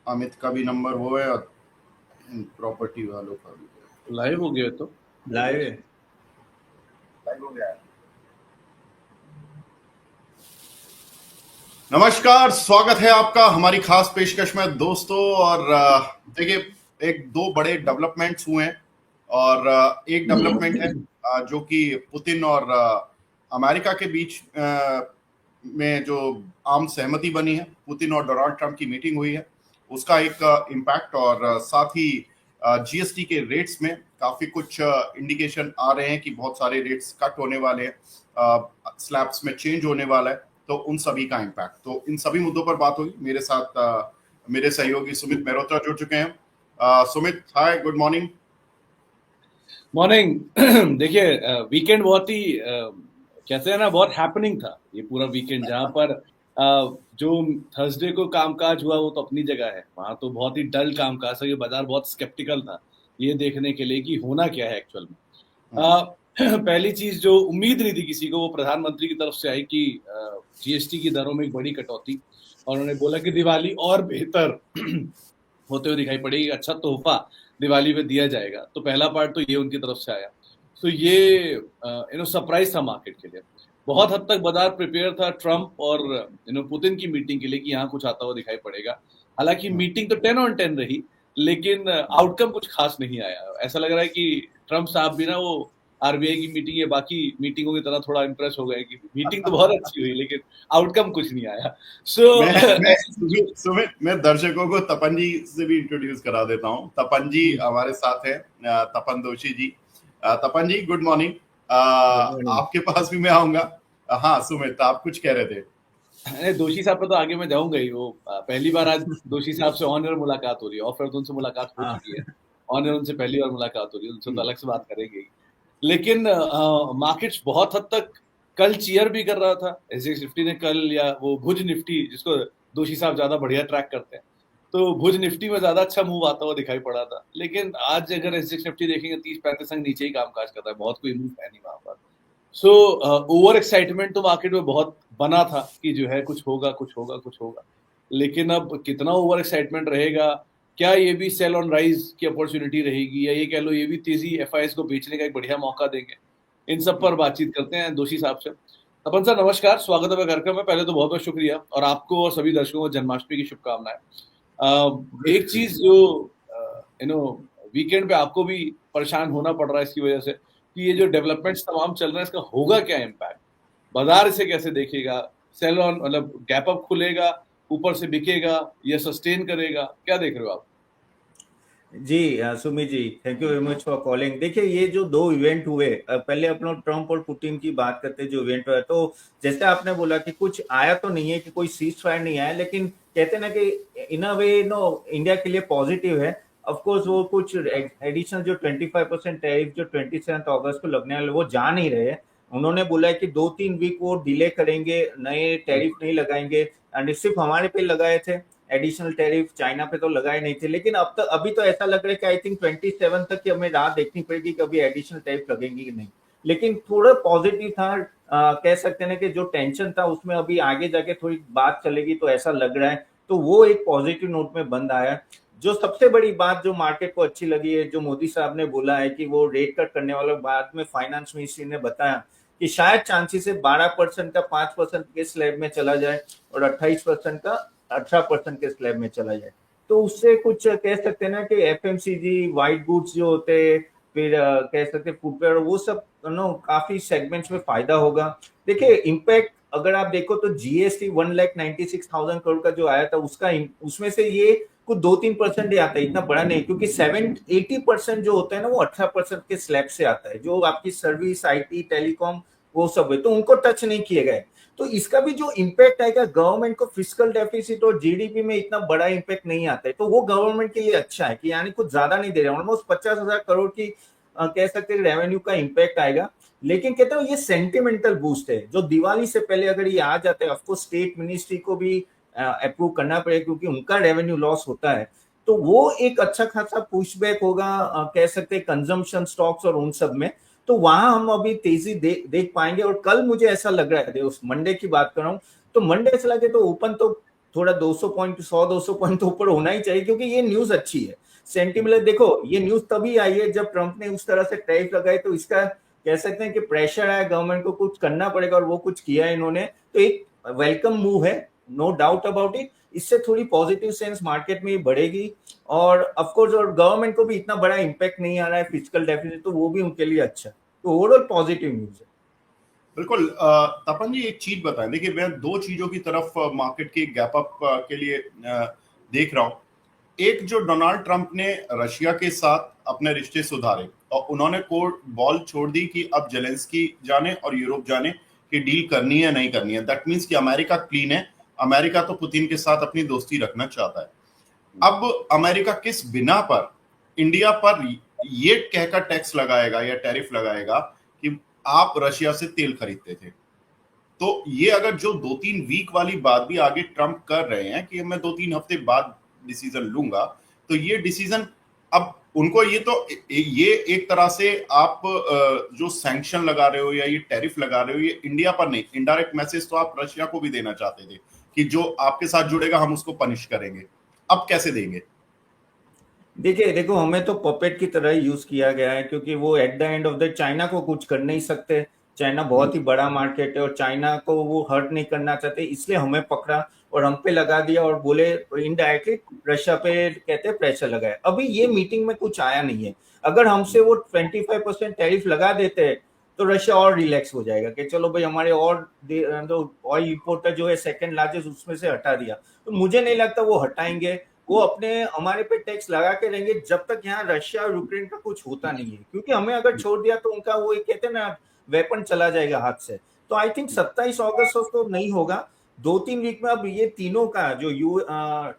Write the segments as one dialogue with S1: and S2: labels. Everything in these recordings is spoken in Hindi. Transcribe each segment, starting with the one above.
S1: अमित का भी नंबर वो है और प्रॉपर्टी वालों का भी
S2: लाइव हो गया तो
S3: लाइव
S1: हो गया। नमस्कार, स्वागत है आपका हमारी खास पेशकश में दोस्तों। और देखिए, एक दो बड़े डेवलपमेंट्स हुए हैं और एक डेवलपमेंट है जो कि पुतिन और अमेरिका के बीच में जो आम सहमति बनी है, पुतिन और डोनाल्ड ट्रंप की मीटिंग हुई है, उसका एक इम्पैक्ट। और साथ ही जीएसटी के रेट्स में काफी कुछ इंडिकेशन आ रहे हैं कि बहुत सारे रेट्स कट होने वाले हैं, स्लैब्स में चेंज होने वाला है, तो उन सभी का इम्पैक्ट। तो इन सभी मुद्दों पर बात होगी। मेरे साथ मेरे सहयोगी सुमित मेहरोत्रा जुड़ चुके हैं। सुमित, हाय, गुड मॉर्निंग।
S2: मॉर्निंग। देखिए, वीकेंड बहुत ही कहते हैं ना, बहुत हैपनिंग था ये पूरा वीकेंड, जहां पर जो थर्सडे को कामकाज हुआ वो तो अपनी जगह है, वहां तो बहुत ही डल कामकाज था। ये बाजार बहुत स्केप्टिकल था ये देखने के लिए कि होना क्या है एक्चुअल में। पहली चीज जो उम्मीद नहीं थी किसी को, वो प्रधानमंत्री की तरफ से आई कि जीएसटी की दरों में एक बड़ी कटौती, और उन्होंने बोला कि दिवाली और बेहतर होते हुए दिखाई पड़ेगी, अच्छा तोहफा दिवाली में दिया जाएगा। तो पहला पार्ट तो ये उनकी तरफ से आया। तो ये सरप्राइज था मार्केट के लिए। बहुत हद तक बाजार प्रिपेयर था ट्रम्प और पुतिन की मीटिंग के लिए कि यहाँ कुछ आता हुआ दिखाई पड़ेगा। हालांकि मीटिंग तो 10 on 10 रही, लेकिन आउटकम कुछ खास नहीं आया। ऐसा लग रहा है कि ट्रम्प साहब भी ना वो आरबीआई की मीटिंग या बाकी मीटिंगों की तरह थोड़ा इंप्रेस हो गए कि मीटिंग तो बहुत अच्छी हुई लेकिन आउटकम कुछ नहीं आया।
S1: मैं दर्शकों को तपन जी से भी इंट्रोड्यूस करा देता हूँ। तपन जी हमारे साथ है, तपन दोषी जी। तपन जी, गुड मॉर्निंग। आपके पास भी मैं आऊंगा। हाँ सुमित, आप कुछ कह रहे थे।
S2: दोषी साहब पे तो आगे मैं जाऊंगा ही। वो पहली बार आज दोषी साहब से ऑनर मुलाकात हो रही है, ऑफर तो उनसे मुलाकात हो चुकी है, ऑनर उनसे पहली बार मुलाकात हो रही है, उनसे तो अलग से बात करेंगे। लेकिन मार्केट्स बहुत हद तक कल चीयर भी कर रहा था। एसजेएक्स निफ्टी ने कल, या वो भुज निफ्टी जिसको दोषी साहब ज्यादा बढ़िया ट्रैक करते हैं, तो भुज निफ्टी में ज्यादा अच्छा मूव आता हुआ दिखाई पड़ा था। लेकिन आज अगर एसजेएक्स निफ्टी देखेंगे 30-35 अंक नीचे ही कामकाज कर रहा है, बहुत कोई मूव है नहीं वहां पर। सो ओवर एक्साइटमेंट तो मार्केट में बहुत बना था कि जो है कुछ होगा कुछ होगा कुछ होगा। लेकिन अब कितना ओवर एक्साइटमेंट रहेगा, क्या ये भी सेल ऑन राइज की अपॉर्चुनिटी रहेगी, या ये कह लो ये भी तेजी एफआईएस को बेचने का एक बढ़िया मौका देंगे, इन सब पर बातचीत करते हैं दोषी साहब से। तपन सर नमस्कार, स्वागत है कार्यक्रम में। पहले तो बहुत बहुत शुक्रिया, और आपको और सभी दर्शकों को जन्माष्टमी की शुभकामनाएं। एक चीज जो वीकेंड पे आपको भी परेशान होना पड़ रहा है इसकी वजह से कि ये जो डेवलपमेंट्स तमाम चल रहे हैं, इसका होगा क्या इम्पैक्ट, बाजार इसे कैसे देखेगा, सेल ऑन मतलब गैप अप खुलेगा, ऊपर से बिकेगा या सस्टेन करेगा, क्या देख रहे हो आप?
S3: जी Sumit ji, thank you very much for calling. देखिए, ये जो दो इवेंट हुए, पहले अपना ट्रम्प और पुतिन की बात करते जो इवेंट हुआ, तो जैसे आपने बोला कि कुछ आया तो नहीं है, कि कोई सीज फायर नहीं आया, लेकिन कहते हैं ना कि इन अ वे इंडिया के लिए पॉजिटिव है। ऑफ कोर्स वो कुछ एडिशनल जो 25% टैरिफ जो 27 अगस्त को लगने वाले वो जा नहीं रहे। उन्होंने बोला है कि 2-3 वीक वो डिले करेंगे, नए टैरिफ नहीं लगाएंगे। एंड सिर्फ हमारे पे लगाए थे एडिशनल टैरिफ, चाइना पे तो लगाए नहीं थे। लेकिन अब तक अभी तो ऐसा लग रहा है कि आई थिंक 27 तक की हमें राह देखनी पड़ेगी कि अभी एडिशनल टैरिफ लगेंगी कि नहीं। लेकिन थोड़ा पॉजिटिव था, कह सकते हैं कि जो टेंशन था उसमें अभी आगे जाके थोड़ी बात चलेगी, तो ऐसा लग रहा है। तो वो एक पॉजिटिव नोट में बंद आया। जो सबसे बड़ी बात जो मार्केट को अच्छी लगी है, जो मोदी साहब ने बोला है कि वो रेट कट करने वाला, बाद में फाइनेंस मिनिस्ट्री ने बताया कि शायद चांसेस है 12% का 5% के स्लैब में चला जाए और 28% का 18% के स्लैब में चला जाए। तो उससे कुछ कह सकते हैं ना कि एफएमसीजी, व्हाइट गुड्स जो होते, फिर कह सकते फुटवेयर, वो सब काफी सेगमेंट्स में फायदा होगा। देखिए, इम्पैक्ट अगर आप देखो तो जीएसटी 1,96,000 करोड़ का जो आया था, उसमें से ये कुछ 2-3% ही आता है, इतना बड़ा नहीं, क्योंकि 80% जो होता है ना वो 18% के स्लैब से आता है, जो आपकी सर्विस, आईटी, टेलीकॉम, वो सब है, तो उनको टच नहीं किए गए। तो इसका भी जो इम्पैक्ट आएगा गवर्नमेंट को, फिस्कल डेफिसिट और जीडीपी में इतना बड़ा इम्पैक्ट नहीं आता है, तो वो गवर्नमेंट के लिए अच्छा है कि यानी कुछ ज्यादा नहीं दे रहे, ऑलमोस्ट 50,000 करोड़ की कह सकते हैं रेवेन्यू का इम्पैक्ट आएगा। लेकिन कहते हैं ये सेंटिमेंटल बूस्ट है, जो दिवाली से पहले अगर ये आ जाते हैं, ऑफकोर्स स्टेट मिनिस्ट्री को भी अप्रूव करना पड़ेगा क्योंकि उनका रेवेन्यू लॉस होता है, तो वो एक अच्छा खासा पुशबैक होगा, कह सकते हैं कंजम्पशन, स्टॉक्स और उन सब में। तो वहां हम अभी तेजी देख पाएंगे। और कल मुझे ऐसा लग रहा है, उस मंडे की बात कर रहा हूँ, तो मंडे ऐसा लगे तो ओपन तो थोड़ा 200 पॉइंट 100-200 पॉइंट तो ऊपर होना ही चाहिए, क्योंकि ये न्यूज अच्छी है। सेंटिमेंट देखो, ये न्यूज तभी आई है जब ट्रंप ने उस तरह से टैरिफ लगाए, तो इसका कह सकते हैं कि प्रेशर आया, गवर्नमेंट को कुछ करना पड़ेगा, और वो कुछ किया इन्होंने, तो एक वेलकम मूव है, नो डाउट अबाउट इट। इससे थोड़ी पॉजिटिव सेंस मार्केट में बढ़ेगी, और ऑफ कोर्स और गवर्नमेंट को भी इतना बड़ा इंपैक्ट नहीं आ रहा है फिजिकल डेफिसिट, तो वो भी उनके लिए अच्छा, तो ओवरऑल पॉजिटिव न्यूज है।
S1: बिल्कुल। तपन जी, एक चीज बताएं। देखिए, मैं दो चीजों की तरफ मार्केट के गैप अप के लिए देख रहा हूं। एक, जो डोनाल्ड ट्रंप ने रशिया के साथ अपने रिश्ते सुधारे और उन्होंने कोर्ट बॉल छोड़ दी कि अब जेलेंस्की जाने और यूरोप जाने कि डील करनी है नहीं करनी है। दैट मीन्स कि अमेरिका क्लीन है। अमेरिका तो पुतिन के साथ अपनी दोस्ती रखना चाहता है। अब अमेरिका किस बिना पर इंडिया पर ये कहकर टैक्स लगाएगा या टैरिफ लगाएगा कि आप रशिया से तेल खरीदते थे? तो ये अगर जो 2-3 वीक वाली बात भी आगे ट्रंप कर रहे हैं कि मैं 2-3 हफ्ते बाद डिसीजन लूंगा, तो ये डिसीजन अब उनको ये एक तरह से आप जो सैंक्शन लगा रहे हो या ये टैरिफ लगा रहे हो, ये इंडिया पर नहीं, इनडायरेक्ट मैसेज तो आप रशिया को भी देना चाहते थे कि जो आपके साथ जुड़ेगा हम उसको पनिश करेंगे। अब कैसे देंगे?
S3: देखिए, देखो, हमें तो पपेट की तरह यूज किया गया है, क्योंकि वो at the end of the China को कुछ कर नहीं सकते। चाइना बहुत ही बड़ा मार्केट है, और चाइना को वो हर्ट नहीं करना चाहते, इसलिए हमें पकड़ा और हम पे लगा दिया, और बोले इनडायरेक्टली रशिया पे कहते प्रेशर लगाए। अभी ये मीटिंग में कुछ आया नहीं है। अगर हमसे वो 25% टैरिफ लगा देते तो रशिया और रिलैक्स हो जाएगा कि चलो भाई, हमारे और ऑयल इंपोर्टर जो है सेकंड लार्जेस्ट, उसमें से हटा दिया। तो मुझे नहीं लगता वो हटाएंगे। वो अपने हमारे पे टैक्स लगा के रहेंगे जब तक यहाँ रशिया और यूक्रेन का कुछ होता नहीं है, क्योंकि हमें अगर छोड़ दिया तो उनका वो कहते हैं ना, वेपन चला जाएगा हाथ से। तो आई थिंक 27 अगस्त को तो नहीं होगा, 2-3 वीक में। अब ये तीनों का जो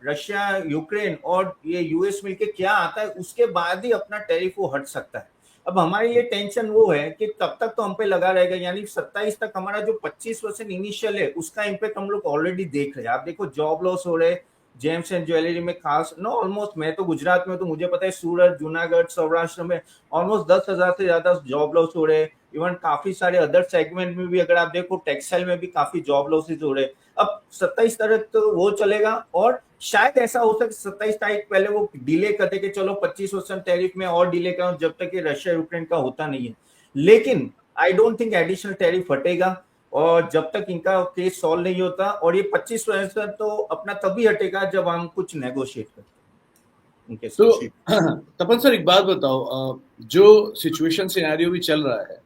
S3: रशिया, यूक्रेन और ये यूएस मिलके क्या आता है, उसके बाद ही अपना टैरिफ वो हट सकता है। अब हमारे लिए टेंशन वो है कि तब तक तो हम पे लगा रहेगा, यानी 27 तक हमारा जो 25% इनिशियल है उसका इम्पैक्ट हम लोग ऑलरेडी देख रहे हैं। आप देखो, जॉब लॉस हो रहे, जेम्स एंड ज्वेलरी में खास नो, ऑलमोस्ट, मैं तो गुजरात में, तो मुझे पता है सूरत, जूनागढ़, सौराष्ट्र में ऑलमोस्ट 10,000 से ज्यादा जॉब लॉस हो रहे। इवन काफी सारे अदर सेगमेंट में भी अगर आप देखो, टेक्सटाइल में भी काफी जॉब लॉसेज हो रहे। अब 27 तारीख तो वो चलेगा, और शायद ऐसा हो सके 27 तारीख पहले वो डिले कर दे कि चलो 25% टैरिफ में और डिले करो, जब तक ये रशिया यूक्रेन का होता नहीं है। लेकिन I don't think additional tariff हटेगा, और जब तक इनका केस सॉल्व नहीं होता। और ये 25% तो अपना तभी हटेगा जब हम कुछ नेगोशिएट करते हैं उनके
S2: तो
S3: साथ।
S2: तपन सर, एक बात बताओ, जो सिचुएशन सिनेरियो भी चल रहा है,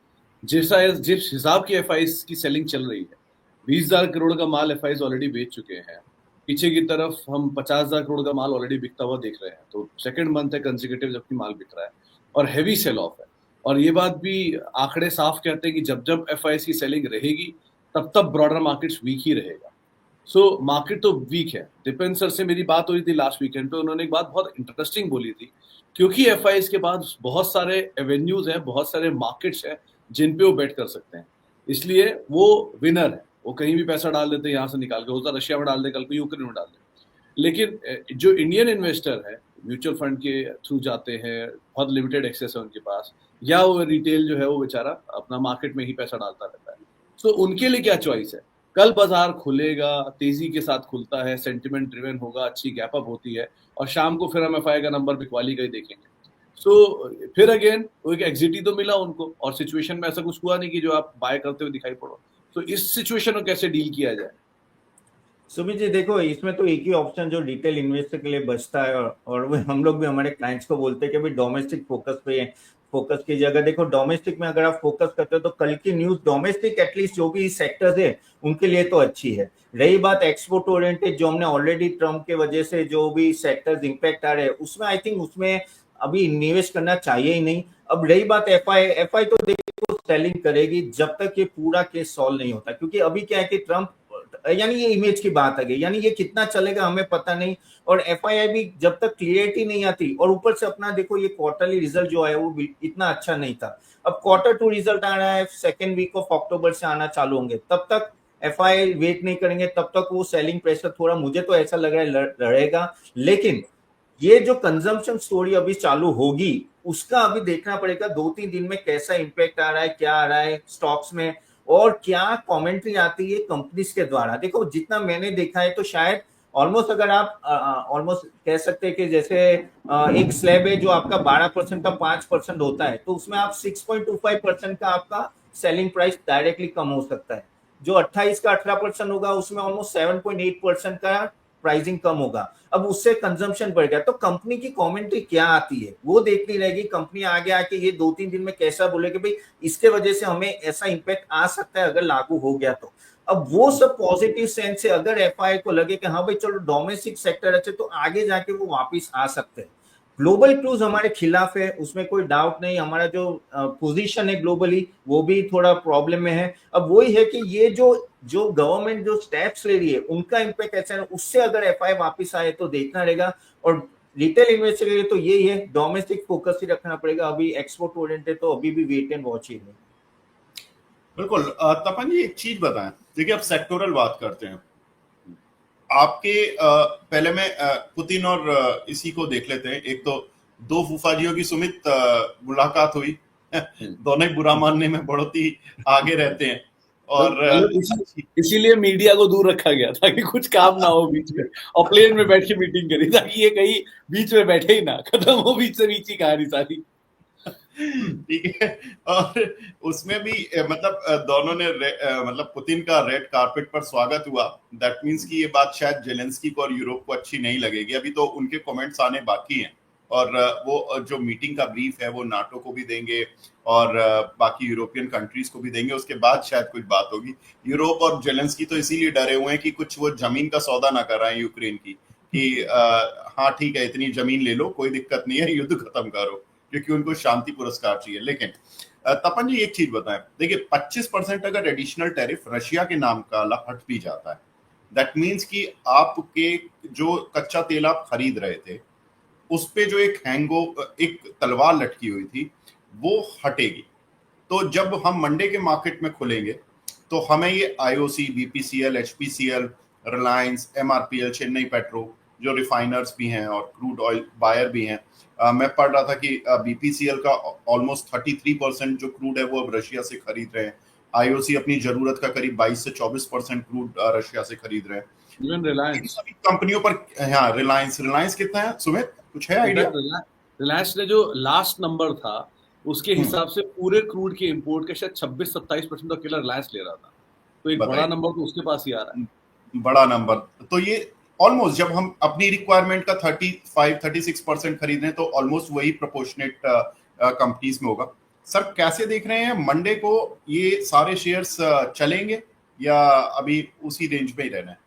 S2: जिस हिसाब की एफआईज की सेलिंग चल रही है, 20,000 करोड़ का माल एफआईज ऑलरेडी बेच चुके हैं। पीछे की तरफ हम 50,000 करोड़ का माल ऑलरेडी बिकता हुआ देख रहे हैं। तो सेकंड मंथ है कंसेक्यूटिव जबकि माल बिक रहा है, और हैवी सेल ऑफ है। और ये बात भी आंकड़े साफ कहते हैं कि जब जब एफआईज की सेलिंग रहेगी तब तब ब्रॉडर मार्केट्स वीक ही रहेगा। सो मार्केट तो वीक है। दीपेन सर से मेरी बात हुई थी लास्ट वीकेंड पे, उन्होंने एक बात बहुत इंटरेस्टिंग बोली थी, क्योंकि एफआईज के बाद बहुत सारे एवेन्यूज हैं, बहुत सारे मार्केट्स हैं जिन पे वो बेट कर सकते हैं, इसलिए वो विनर है। वो कहीं भी पैसा डाल देते हैं, यहाँ से निकाल के, होता रशिया में डाल दे, कल को यूक्रेन में डाल दे। लेकिन जो इंडियन इन्वेस्टर है, म्यूचुअल फंड के थ्रू जाते हैं, बहुत लिमिटेड एक्सेस है उनके पास, या वो रिटेल जो है वो बेचारा अपना मार्केट में ही पैसा डालता रहता है। तो उनके लिए क्या चॉइस है? कल बाजार खुलेगा, तेजी के साथ खुलता है, सेंटिमेंट ड्रिवन होगा, अच्छी गैप अप होती है, और शाम को फिर हम एफआई का नंबर बिकवाली का ही देखेंगे। सो फिर अगेन वो एक एग्जिट ही तो मिला उनको, और सिचुएशन में ऐसा कुछ हुआ नहीं कि जो आप बाय करते हुए दिखाई पड़ो। तो इस सिचुएशन को कैसे डील किया जाए?
S3: सुमित जी, देखो, इसमें तो एक ही ऑप्शन जो रिटेल इन्वेस्टर के लिए बचता है, और वो हम लोग भी हमारे क्लाइंट्स को बोलते हैं कि भाई डोमेस्टिक फोकस पे फोकस कीजिए। अगर देखो, डोमेस्टिक में अगर आप फोकस करते हो तो कल की न्यूज डोमेस्टिक एटलीस्ट जो भी सेक्टर्स है उनके लिए तो अच्छी है। रही बात एक्सपोर्ट ओरिएंटेड, जो हमने ऑलरेडी ट्रम्प के वजह से जो भी सेक्टर्स इंपैक्ट आ रहे हैं, उसमें आई थिंक उसमें अभी निवेश करना चाहिए ही नहीं। अब रही बात एफआई तो देखो सेलिंग करेगी जब तक ये पूरा केस सॉल्व नहीं होता, क्योंकि अभी क्या है कि ट्रम्प, यानी ये इमेज की बात आ गई, यानी ये कितना चलेगा हमें पता नहीं, और एफआईआई भी जब तक क्लियरिटी नहीं आती। और ऊपर से अपना देखो, ये क्वार्टरली रिजल्ट जो है वो इतना अच्छा नहीं था। अब Q2 रिजल्ट आ रहा है, सेकेंड वीक ऑफ अक्टूबर से आना चालू होंगे, तब तक एफआईआई वेट नहीं करेंगे, तब तक वो सेलिंग प्रेशर थोड़ा, मुझे तो ऐसा लग रहा है, रहेगा। लेकिन ये जो कंजम्पशन स्टोरी अभी चालू होगी उसका अभी देखना पड़ेगा 2-3 दिन में कैसा इंपैक्ट आ रहा है, क्या आ रहा है स्टॉक्स में, और क्या कमेंट्री आती है कंपनीज के द्वारा। देखो, जितना मैंने देखा है तो शायद ऑलमोस्ट अगर आप ऑलमोस्ट कह सकते हैं कि जैसे एक स्लैब है जो आपका 12% का 5% होता है, तो उसमें आप 6.25% का आपका सेलिंग प्राइस डायरेक्टली कम हो सकता है। जो 28 का 18% होगा उसमें ऑलमोस्ट 7.8% का प्राइसिंग कम होगा। अब उससे कंजम्पशन बढ़ गया, तो कंपनी की कमेंट्री क्या आती है वो देखनी रहेगी। कंपनी आगे आके ये 2-3 दिन में कैसा बोले कि भाई इसके वजह से हमें ऐसा इंपैक्ट आ सकता है अगर लागू हो गया तो। अब वो सब पॉजिटिव सेंस से अगर एफआई को लगे कि हाँ भाई चलो डोमेस्टिक सेक्टर अच्छे, तो आगे जाके वो वापस आ सकते हैं। ग्लोबल क्रूज हमारे खिलाफ है, उसमें कोई डाउट नहीं। हमारा जो पोजीशन है ग्लोबली वो भी थोड़ा प्रॉब्लम में है। अब वही है कि ये जो जो गवर्नमेंट जो स्टेप्स ले रही है उनका इम्पैक्ट ऐसा है, उससे अगर एफआई वापस आए तो देखना रहेगा। और रिटेल इन्वेस्टर के लिए तो यही है, डोमेस्टिक फोकस ही रखना पड़ेगा। अभी एक्सपोर्ट ओरिएंटेड तो अभी भी वेट एंड वॉच ही है।
S1: बिल्कुल। तपन जी एक चीज बताएं, देखिए अब सेक्टोरल बात करते हैं आपके। पहले मैं पुतिन और इसी को देख लेते हैं। एक तो दो फूफाजियों की सुमित मुलाकात हुई दोनों ही बुरा मानने में बहुत ही आगे रहते हैं। और
S2: इसीलिए मीडिया को दूर रखा गया ताकि कुछ काम ना हो बीच में, और प्लेन में बैठ के मीटिंग करी ताकि ये कहीं बीच में बैठे ही ना, खत्म हो बीच से बीच ही कहानी सारी।
S1: ठीक है। और उसमें भी मतलब दोनों ने मतलब पुतिन का रेड कारपेट पर स्वागत हुआ। दैट मींस कि ये बात शायद जेलेंस्की को और यूरोप को अच्छी नहीं लगेगी। अभी तो उनके कमेंट्स आने बाकी हैं, और वो जो मीटिंग का ब्रीफ है वो नाटो को भी देंगे और बाकी यूरोपियन कंट्रीज को भी देंगे। उसके बाद शायद कुछ बात होगी। यूरोप और जेलेंस्की तो इसीलिए डरे हुए हैं कि कुछ वो जमीन का सौदा ना कराएं यूक्रेन की, कि हाँ ठीक है इतनी जमीन ले लो, कोई दिक्कत नहीं है, युद्ध खत्म करो, क्योंकि उनको शांति पुरस्कार चाहिए। लेकिन तपन जी एक चीज बताएं, देखिए 25% अगर एडिशनल टैरिफ रशिया के नाम का हट भी जाता है, दैट मींस कि आपके जो कच्चा तेल आप खरीद रहे थे उस पे जो एक तलवार लटकी हुई थी वो हटेगी। तो जब हम मंडे के मार्केट में खुलेंगे तो हमें ये IOC, BPCL, HPCL, Reliance, MRPL, Chennai petro जो रिफाइनर्स भी हैं और क्रूड ऑयल बायर भी हैं, मैं पढ़ रहा था कि बीपीसीएल का ऑलमोस्ट 33% जो क्रूड है वो अब रशिया से खरीद रहे हैं। आईओसी अपनी जरूरत का करीब 22 से 24% क्रूड रशिया से खरीद रहे हैं।
S2: इवन रिलायंस,
S1: सभी कंपनियों पर, हाँ रिलायंस कितना है सुमित, कुछ है आइडिया?
S2: रिलायंस ने जो लास्ट नंबर था उसके हिसाब से पूरे क्रूड के इंपोर्ट के शायद 26-27% का अकेला रिलायंस ले रहा था। तो एक बड़ा नंबर तो उसके पास ही आ रहा है।
S1: बड़ा नंबर। तो ये ऑलमोस्ट जब हम अपनी रिक्वायरमेंट का 35-36% खरीद रहे हैं तो ऑलमोस्ट वही प्रोपोर्शनेट कंपनीज में होगा। सर कैसे देख रहे हैं मंडे को, ये सारे शेयर्स चलेंगे या अभी उसी रेंज में ही रहना है?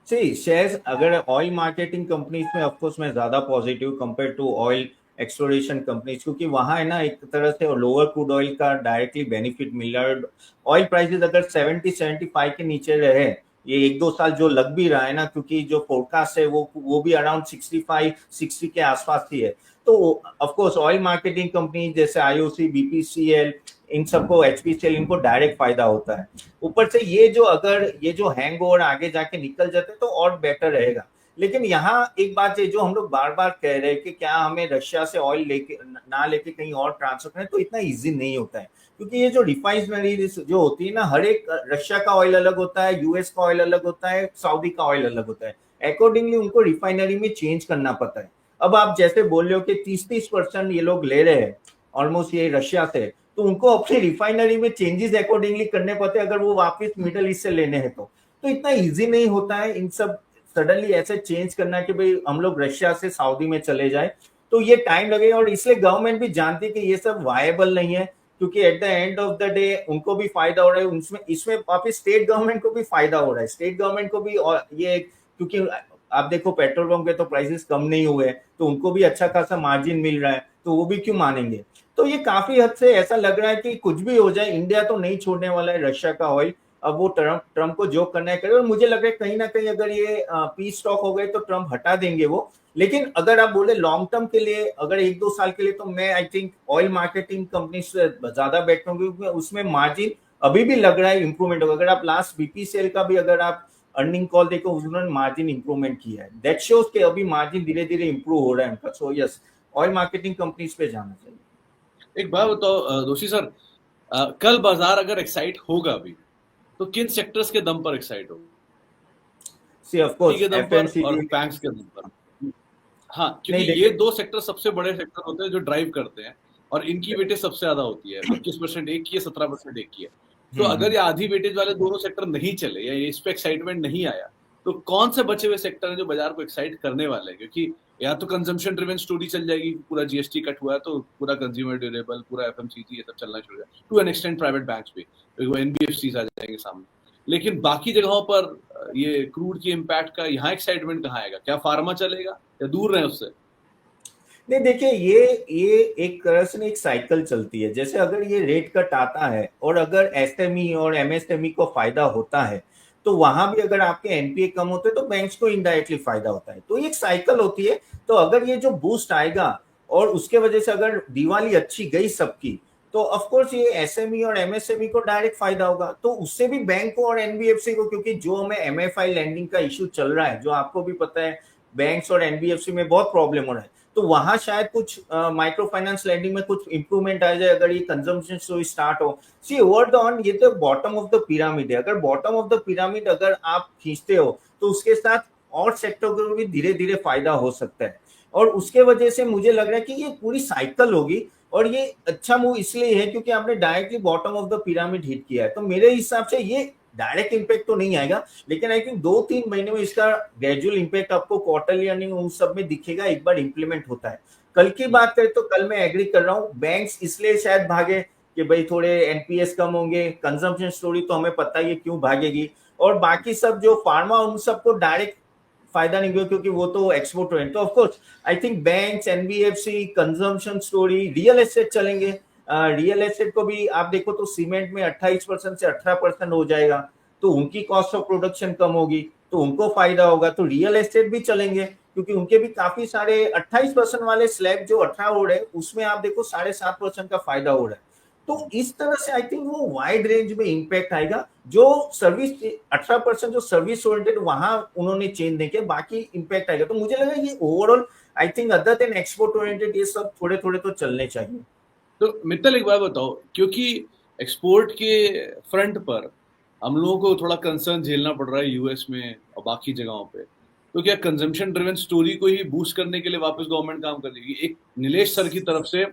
S3: सी शेयर्स अगर ऑयल मार्केटिंग कंपनीज में ऑफकोर्स मैं ज्यादा positive compare to oil exploration companies, क्योंकि वहां है ना एक तरह से लोअर क्रूड ऑयल का डायरेक्टली बेनिफिट मिल रहा है। ऑयल प्राइसेस अगर 70-75 के नीचे रहे, ये 1-2 साल जो लग भी रहा है ना, क्योंकि जो फोरकास्ट है वो भी अराउंड 65-60 के आसपास ही है। तो ऑफकोर्स ऑयल मार्केटिंग कंपनी जैसे आईओसी, बीपीसीएल, इन सबको, एचपीसीएल, इनको डायरेक्ट फायदा होता है। ऊपर से ये जो हैंगओवर आगे जाके निकल जाते तो और बेटर रहेगा। लेकिन यहाँ एक बात है जो हम लोग बार बार कह रहे हैं कि क्या हमें रशिया से ऑयल लेके कहीं और ट्रांसफर करें, तो इतना इजी नहीं होता है। क्योंकि ये जो रिफाइनरी जो होती है ना, हर एक रशिया का ऑयल अलग होता है, यूएस का ऑयल अलग होता है, सऊदी का ऑयल अलग होता है। अकॉर्डिंगली उनको रिफाइनरी में चेंज करना पड़ता है। अब आप जैसे बोल रहे हो कि 30-30% ये लोग ले रहे हैं ऑलमोस्ट ये रशिया से, तो उनको अपनी रिफाइनरी में चेंजेस अकॉर्डिंगली करने पड़ते हैं अगर वो वापस मिडल ईस्ट से लेने हैं तो इतना इजी नहीं होता है इन सब सडनली ऐसे चेंज करना कि भाई हम लोग रशिया से सऊदी में चले जाए, तो ये टाइम लगेगा। और इसलिए गवर्नमेंट भी जानती है कि ये सब वायबल नहीं है, क्योंकि at the end of the day उनको भी फायदा हो रहा है, इसमें वापिस स्टेट गवर्नमेंट को भी फायदा हो रहा है, स्टेट गवर्नमेंट को भी। और ये क्योंकि आप देखो पेट्रोल पंप के तो प्राइसेस कम नहीं हुए, तो उनको भी अच्छा खासा मार्जिन मिल रहा है, तो वो भी क्यों मानेंगे। तो ये काफी हद से ऐसा लग रहा है कि कुछ भी हो जाए इंडिया तो नहीं छोड़ने वाला है रशिया का ऑयल। अब वो ट्रम्प को जो करना है करे, और मुझे लग रहा है कहीं ना कहीं अगर ये पीस टॉक हो गए तो ट्रम्प हटा देंगे वो। लेकिन अगर आप बोले लॉन्ग टर्म के लिए, अगर 1-2 साल के लिए, तो मैं I think oil marketing company से ज्यादा बेट करूंगी, उसमें मार्जिन अभी भी लग रहा है इंप्रूवमेंट होगा। अगर आप लास्ट बीपीसीएल का भी अगर आप अर्निंग कॉल देखो, उन्होंने मार्जिन इंप्रूवमेंट किया है, दैट शोज के अभी मार्जिन धीरे धीरे इंप्रूव हो रहा है उनका। So yes, oil marketing companies पे जाना चाहिए।
S2: एक बात बताओ दोषी सर, कल बाजार अगर एक्साइट होगा भी तो किन सेक्टर्स के दम पर एक्साइट होगा?
S3: सी ऑफ कोर्स
S2: के दम पर और
S3: एफएमसीजी
S2: बैंक्स के दम पर। हाँ, क्योंकि
S3: नहीं
S2: ये
S3: देखिए
S2: 2 सेक्टर सबसे बड़े सेक्टर होते हैं जो ड्राइव करते हैं और इनकी वेटेज सबसे ज्यादा होती है। 25% एक की है, 17% एक की है। तो अगर ये आधी वेटेज वाले दोनों सेक्टर नहीं चले या इस पे एक्साइटमेंट नहीं आया, तो कौन से बचे हुए सेक्टर हैं जो बाजार को एक्साइट करने वाले हैं? क्योंकि या तो कंजम्पशन ड्रिवन स्टोरी चल जाएगी, पूरा जीएसटी कट हुआ है तो पूरा कंज्यूमर ड्यूरेबल, पूरा एफएमसीजी ये सब चलना शुरू हो जाएगा। To an extent private banks भी, एनबीएफसीज आ जाएंगे सामने। लेकिन बाकी जगहों पर ये क्रूड की इम्पैक्ट का यहाँ एक्साइटमेंट कहाँ आएगा? क्या फार्मा चलेगा या दूर रहे उससे?
S3: नहीं देखिए ये एक तरह से एक साइकिल चलती है। जैसे अगर ये रेट कट आता है और अगर एसएमई और एमएसएमई को फायदा होता है तो वहां भी अगर आपके एनपीए कम होते हैं तो बैंक्स को इनडायरेक्टली फायदा होता है। तो ये एक साइकिल होती है। तो अगर ये जो बूस्ट आएगा और उसके वजह से अगर दिवाली अच्छी गई सबकी तो ऑफ कोर्स ये एसएमई और एमएसएमई को डायरेक्ट फायदा होगा। तो उससे भी बैंक को और एनबीएफसी को, क्योंकि जो हमें एमएफआई लैंडिंग का इशू चल रहा है जो आपको भी पता है बैंक्स और एनबीएफसी में बहुत प्रॉब्लम हो रहा है, तो वहां शायद कुछ माइक्रो फाइनेंस लैंडिंग में कुछ इंप्रूवमेंट आ जाए अगर ये कंजम्पशन स्टार्ट हो। सी ओवर द ऑन ये तो बॉटम ऑफ द पिरामिड है। अगर बॉटम ऑफ द पिरामिड अगर आप खींचते हो तो उसके साथ और सेक्टर को भी धीरे धीरे फायदा हो सकता है। और उसके वजह से मुझे लग रहा है कि ये पूरी साइकिल होगी और ये अच्छा मूव इसलिए है क्योंकि आपने directly bottom of the pyramid hit किया है। तो मेरे हिसाब से ये डायरेक्ट इंपैक्ट तो नहीं आएगा, लेकिन आई थिंक 2-3 महीने में इसका ग्रेजुअल इंपैक्ट आपको क्वार्टरली अर्निंग उन सब में दिखेगा एक बार इंप्लीमेंट होता है। कल की बात करें तो कल मैं एग्री कर रहा हूँ, बैंक्स इसलिए शायद भागे कि भाई थोड़े एनपीएस कम होंगे, कंजम्पशन स्टोरी तो हमें पता ही है क्यों भागेगी, और बाकी सब जो फार्मा उन सबको डायरेक्ट फायदा नहीं हुआ क्योंकि वो तो एक्सपोर्ट हो। तो of course I think banks, NBFC, consumption story, real estate चलेंगे। रियल एस्टेट को भी आप देखो तो सीमेंट में 28% से 18% हो जाएगा, तो उनकी कॉस्ट ऑफ प्रोडक्शन कम होगी तो उनको फायदा होगा। तो रियल एस्टेट भी चलेंगे क्योंकि उनके भी काफी सारे 28% वाले स्लैब जो 18 हो रहे हैं उसमें आप देखो 7.5% का फायदा हो रहा है। तो इस तरह से आई थिंक वो वाइड रेंज में इंपैक्ट आएगा। जो सर्विस 18% जो सर्विस ओरिएंटेड वहां उन्होंने चेंज नहीं किया, बाकी इंपैक्ट आएगा। तो मुझे लगा ये overall I think other than export oriented ये सब थोड़े थोड़े तो चलने चाहिए।
S2: तो मित्तल एक बात बताओ, क्योंकि एक्सपोर्ट के फ्रंट पर हम लोगों को थोड़ा कंसर्न झेलना पड़ रहा है यूएस में और बाकी जगहों पे, तो क्या कंजम्पशन ड्रिवन स्टोरी को ही बूस्ट करने के लिए वापस गवर्नमेंट काम कर देगी? एक नीलेश सर की तरफ से